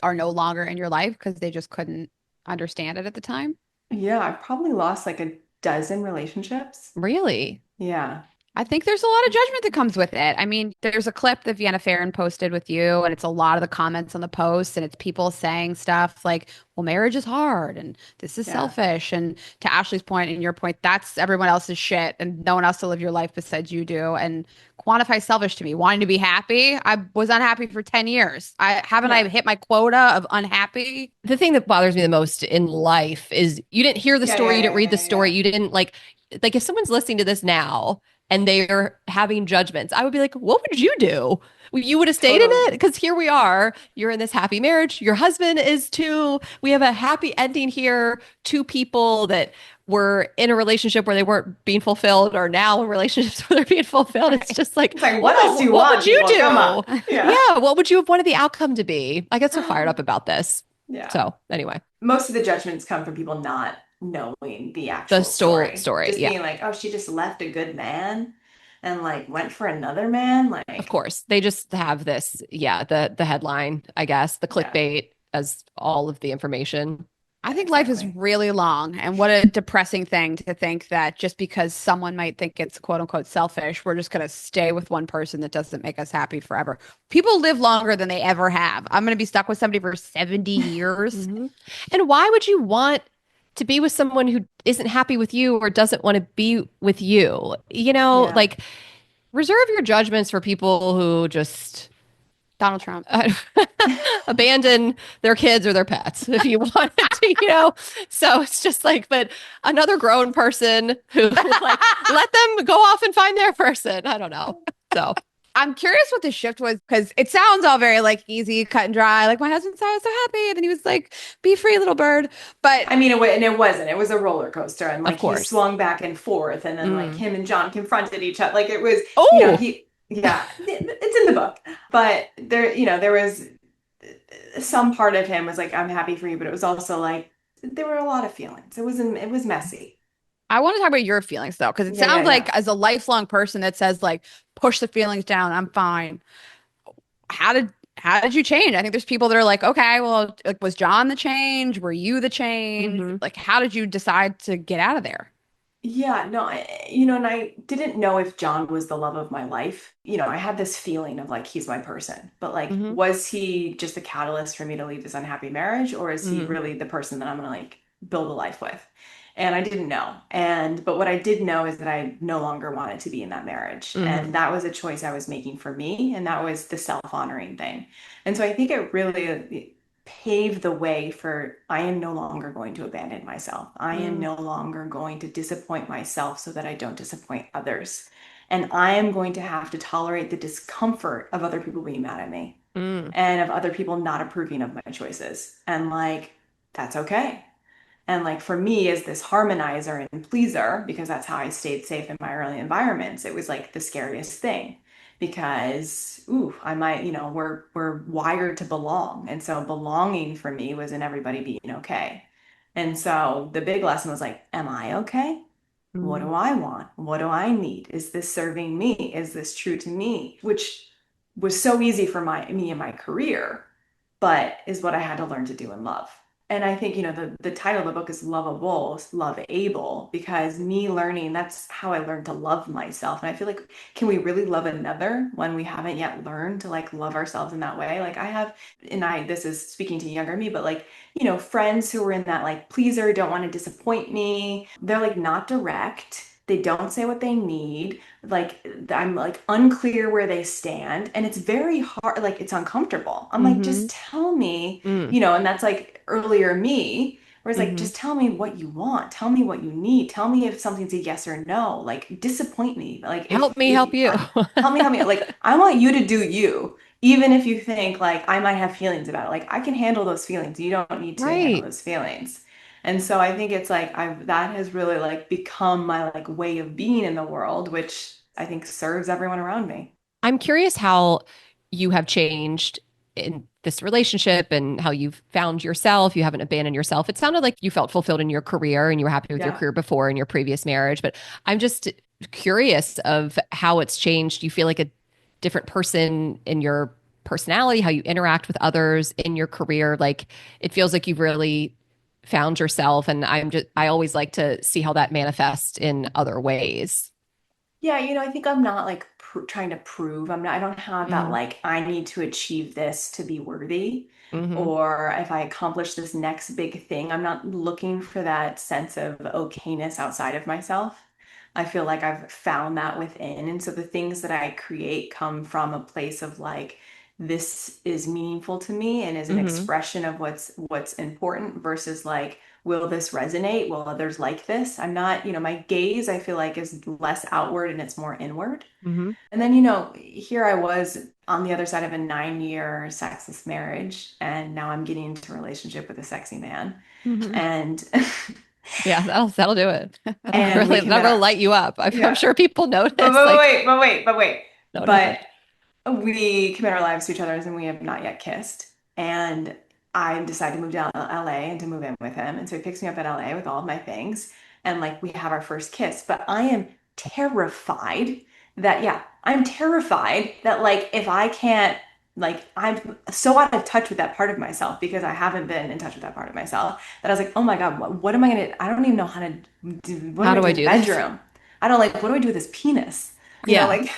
are no longer in your life because they just couldn't understand it at the time?
Yeah, I probably lost like a dozen relationships.
Really?
Yeah.
I think there's a lot of judgment that comes with it. I mean, there's a clip that Vienna Farron posted with you, and it's a lot of the comments on the post, and it's people saying stuff like, well, marriage is hard, and this is
Yeah.
selfish. And to Ashley's point and your point, that's everyone else's shit, and no one else to live your life besides you do. And quantify selfish to me, wanting to be happy. I was unhappy for 10 years. I
Yeah.
hit my quota of unhappy?
The thing that bothers me the most in life is you didn't hear the
Yeah, yeah,
story, you didn't
yeah,
read the
yeah,
story,
yeah.
you didn't like if someone's listening to this now and they're having judgments, I would be like, what would you do? You would have stayed in it,
Totally.
because here we are. You're in this happy marriage. Your husband is too. We have a happy ending here. Two people that were in a relationship where they weren't being fulfilled are now in relationships where they're being fulfilled. It's just like,
It's like, what else
whoa,
do you
what would
want,
you
people? Come on.
do?
Yeah.
Yeah, what would you have wanted the outcome to be? I get so fired up about this.
Yeah.
So anyway,
Most of the judgments come from people not knowing the
the
actual
stole
story.
story.
Just
Yeah,
being like, oh, she just left a good man and like went for another man.
of
Like,
course. They just have this, yeah, the headline, I guess, the
yeah,
clickbait as all of the information.
I think life is
exactly.
really long, and what a depressing thing to think that just because someone might think it's quote unquote selfish, we're just going to stay with one person that doesn't make us happy forever. People live longer than they ever have. I'm going to be stuck with somebody for 70 years.
Mhm. And why would you want to be with someone who isn't happy with you or doesn't want to be with you?
Yeah.
Like, reserve your judgments for people who just
Donald Trump.
uh, abandon their kids or their pets if you wanted to. So it's just like, but another grown person who like let them go off and find their person. I don't know. So
I'm curious what the shift was because it sounds all very like easy, cut and dry. Like my husband said, I was so happy. And then he was like, be free, little bird. But
I mean, and it wasn't. It was a roller coaster, and
of
like he
course.
swung back and forth, and then like
Mm.
him and John confronted each other. Like it was,
Oh,
yeah, it's in the book, but there was some part of him was like, I'm happy for you, but it was also like there were a lot of feelings. It was messy.
I want to talk about your feelings though, because it
Yeah, yeah,
sounds like
yeah.
as a lifelong person that says like, push the feelings down, I'm fine. How did you change? I think there's people that are like, okay, well, like, was John the change? Were you the change?
hmm.
Like, how did you decide to get out of there?
Yeah, no, and I didn't know if John was the love of my life. I had this feeling of like he's my person, but like,
Hmm.
was he just a catalyst for me to leave this unhappy marriage, or is he
Hmm.
really the person that I'm gonna like build a life with? And I didn't know. But what I did know is that I no longer wanted to be in that marriage.
Hmm.
And that was a choice I was making for me, and that was the self-honoring thing. And so I think it really pave the way for I am no longer going to abandon myself. I am
Mm.
no longer going to disappoint myself so that I don't disappoint others. And I am going to have to tolerate the discomfort of other people being mad at me
Mm.
and of other people not approving of my choices. And like, that's okay. And like for me, as this harmonizer and pleaser, because that's how I stayed safe in my early environments, it was like the scariest thing because ooh, I might, we're wired to belong. And so belonging for me was in everybody being okay. And so the big lesson was like, am I okay? What
Mm.
do I want? What do I need? Is this serving me? Is this true to me? Which was so easy for me in my career, but is what I had to learn to do in love. And I think, the title of the book is Lovable, Love Able, because me learning, that's how I learned to love myself. And I feel like, can we really love another when we haven't yet learned to like love ourselves in that way? Like I have, this is speaking to younger me, but like, friends who are in that like pleaser, don't want to disappoint me. They're like not direct. They don't say what they need. Like I'm like unclear where they stand. And it's very hard, like it's uncomfortable. I'm like,
Mm-hmm.
just tell me,
Mm.
and that's like earlier me, where it's like,
Mm-hmm.
just tell me what you want. Tell me what you need. Tell me if something's a yes or no. Like disappoint me. Like
Help me help you.
help me. Like I want you to do you. Even if you think like I might have feelings about it, like I can handle those feelings. You don't need to handle
Right.
those feelings. And so I think it's like that has really like become my like way of being in the world, which I think serves everyone around me.
I'm curious how you have changed in this relationship and how you've found yourself. You haven't abandoned yourself. It sounded like you felt fulfilled in your career and you were happy with your
Yeah.
career before in your previous marriage, but I'm just curious of how it's changed. Do you feel like a different person in your personality, how you interact with others in your career? Like it feels like you've really found yourself, and I always like to see how that manifests in other ways.
Yeah, I think I'm not like trying to prove. I don't have that
Mm-hmm.
like I need to achieve this to be worthy,
Mm-hmm.
or if I accomplish this next big thing, I'm not looking for that sense of okayness outside of myself. I feel like I've found that within. And so the things that I create come from a place of like, this is meaningful to me and is an
Mm-hmm.
expression of what's important versus like, will this resonate? Will others like this? I'm not, my gaze, I feel like is less outward and it's more inward.
Mm-hmm.
And then, here I was on the other side of a 9-year sexless marriage, and now I'm getting into a relationship with a sexy man.
Mm-hmm.
And
Yeah, that'll do it.
and we
That'll
commit
really
our
light you up. I'm
yeah.
sure people
But,
notice.
but
Like,
wait, but wait, but wait.
no, go
But
ahead.
we commit our lives to each other and we have not yet kissed. And I decided to move to LA and to move in with him. And so he picks me up at LA with all of my things. And like we have our first kiss. But I am terrified yeah, I'm terrified that like if I can't, like I'm so out of touch with that part of myself because I haven't been in touch with that part of myself that I was like, oh my God, what am I gonna, I don't even know how to do, what
How
do I
do
do
I
in the
do this?
bedroom? I don't like, what do I do with this penis?
Yeah.
Like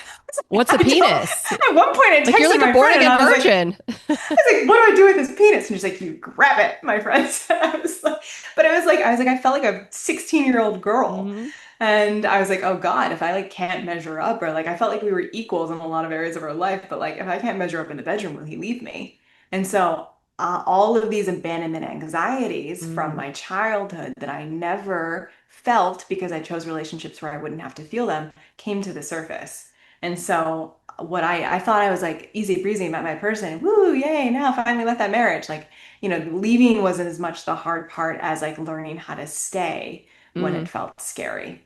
What's a
I don't.
penis?
At one point, I
Like you're
texted
like a
my
born
friend and
again virgin.
I was like, what do I do with this penis? And she's like, you grab it, my friend. I was like, but it was like, I felt like a 16-year-old girl.
Hmm.
And I was like, oh God, if I like can't measure up, or like I felt like we were equals in a lot of areas of our life, but like if I can't measure up in the bedroom, will he leave me? And so all of these abandonment anxieties from
Mm.
my childhood that I never felt because I chose relationships where I wouldn't have to feel them came to the surface. And so what I thought I was like easy breezy met my person, woo, yay, now finally left that marriage. Like, leaving wasn't as much the hard part as like learning how to stay when it
Mm.
felt scary.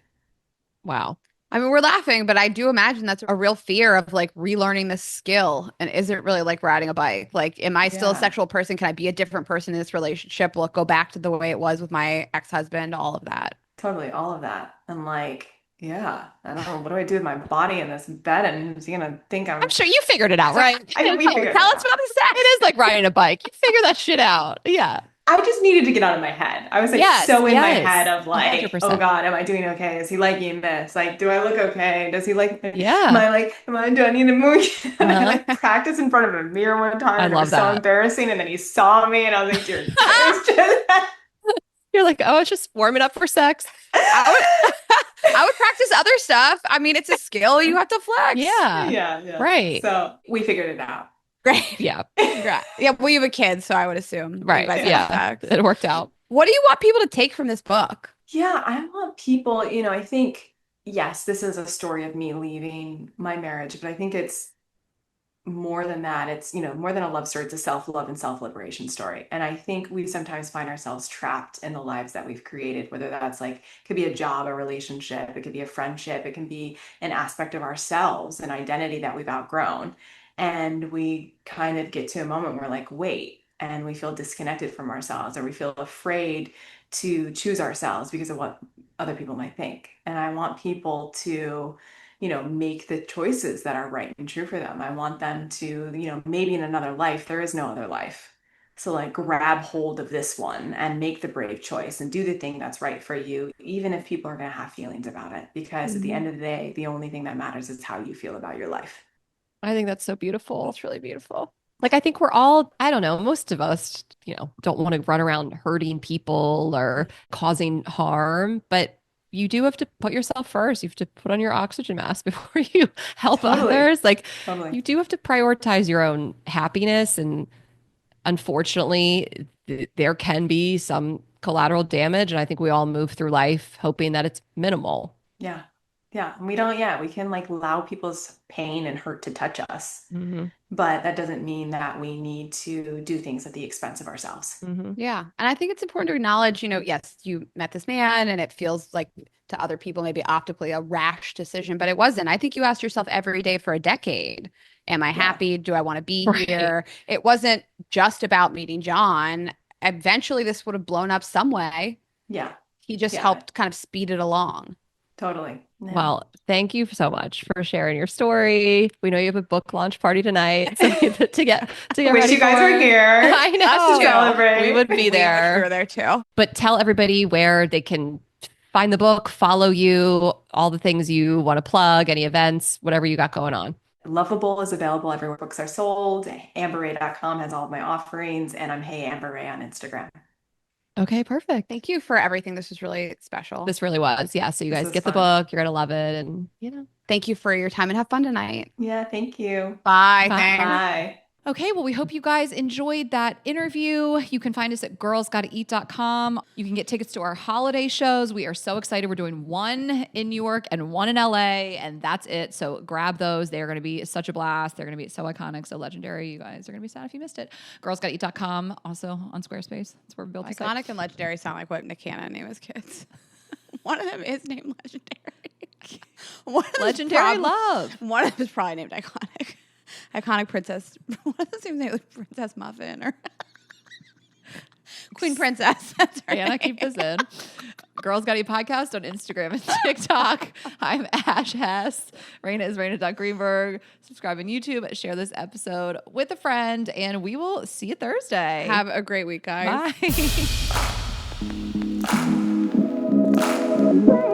Wow.
I mean, we're laughing, but I do imagine that's a real fear of like relearning this skill. And is it really like riding a bike? Like, am I still a
Yeah,
sexual person? Can I be a different person in this relationship? Will it go back to the way it was with my ex-husband? All of that.
totally, all of that. And like, yeah, I don't know, what do I do with my body in this bed? And who's he gonna think
I'm
I'm?
sure you figured it out, right?
I think we
Oh,
figured
tell
it
us
out.
about the
It
sex.
is like riding a bike. You figure that shit out. Yeah.
I just needed to get out of my head. I was like
Yes.
so in my head
Yes.
of like, oh
100%.
God, am I doing okay? Is he liking this? Like, do I look okay? Does he like, am
Yeah.
I like, do I need to move? And I
Uh-huh.
like practiced in front of a mirror one time
I
and it
love
was so
that.
embarrassing. And then he saw me and I was like, dear, it's just,
You're like, oh, it's just warming up for sex.
I would I would practice other stuff. I mean, it's a skill you have to flex.
Yeah.
yeah, yeah.
Right.
So we figured it out.
Great.
Yeah.
Great. Yeah, well, you have a kid, so I would assume you
Right.
guys have
Yeah.
Yeah.
sex.
It worked out.
What do you want people to take from this book?
Yeah, I want people, I think, yes, this is a story of me leaving my marriage, but I think it's more than that, it's, more than a love story, it's a self-love and self-liberation story. And I think we sometimes find ourselves trapped in the lives that we've created, whether that's like, it could be a job, a relationship, it could be a friendship, it can be an aspect of ourselves, an identity that we've outgrown. And we kind of get to a moment where, like, wait, and we feel disconnected from ourselves, or we feel afraid to choose ourselves because of what other people might think. And I want people to make the choices that are right and true for them. I want them to, maybe in another life, there is no other life. So, like, grab hold of this one and make the brave choice and do the thing that's right for you, even if people are going to have feelings about it. Because at the end of the day, the only thing that matters is how you feel about your life.
I think that's so beautiful. It's really beautiful. Like, I think we're all, I don't know, most of us, don't want to run around hurting people or causing harm, but you do have to put yourself first. You have to put on your oxygen mask before you help
Totally.
others. Like,
Totally.
you do have to prioritize your own happiness. And unfortunately, there can be some collateral damage. And I think we all move through life hoping that it's minimal.
Yeah. Yeah. And we don't, yeah, we can like allow people's pain and hurt to touch us,
Mm-hmm.
but that doesn't mean that we need to do things at the expense of ourselves.
Mm-hmm.
Yeah. And I think it's important to acknowledge, yes, you met this man and it feels like to other people maybe optically a rash decision, but it wasn't. I think you asked yourself every day for a decade, am I
Yeah.
happy? Do I want to be
Right.
here? It wasn't just about meeting John. Eventually this would have blown up some way.
Yeah.
He just
Yeah.
helped kind of speed it along.
Totally. Yeah.
Well, thank you so much for sharing your story. We know you have a book launch party tonight, so to get
Wish
ready
you guys
for
were
it.
here.
I know.
Us to celebrate.
We would be
We
there.
were there too.
But tell everybody where they can find the book, follow you, all the things you want to plug, any events, whatever you got going on.
Lovable is available everywhere books are sold. AmberRay.com has all of my offerings, and I'm Hey Amber Ray on Instagram.
Okay, perfect.
Thank you for everything. This was really special.
This really was. Yeah. So you
This
guys
was
get the
fun.
book. You're going to love it. And,
Thank you for your time and have fun tonight.
Yeah, thank you.
Bye.
Bye.
Thanks.
Bye.
Okay, well, we hope you guys enjoyed that interview. You can find us at girlsgottaeat.com. You can get tickets to our holiday shows. We are so excited. We're doing one in New York and one in LA, and that's it. So grab those. They are going to be such a blast. They're going to be so iconic, so legendary. You guys are going to be sad if you missed it. Girlsgottaeat.com, also on Squarespace. That's where we built the site.
Iconic and legendary sound like what Nick Cannon named his kids. One of them is named Legendary. One of them is
Legendary love.
One of them is probably named Iconic. Iconic Princess. One of them seems named like Princess Muffin or Queen Princess. That's her
Rayna,
name.
keep this in. Girls Gotta Eat Podcast on Instagram and TikTok. I'm Ash Hess. Rayna is Rayna.Greenberg. Subscribe on YouTube. Share this episode with a friend, and we will see you Thursday.
Have a great week, guys.
Bye.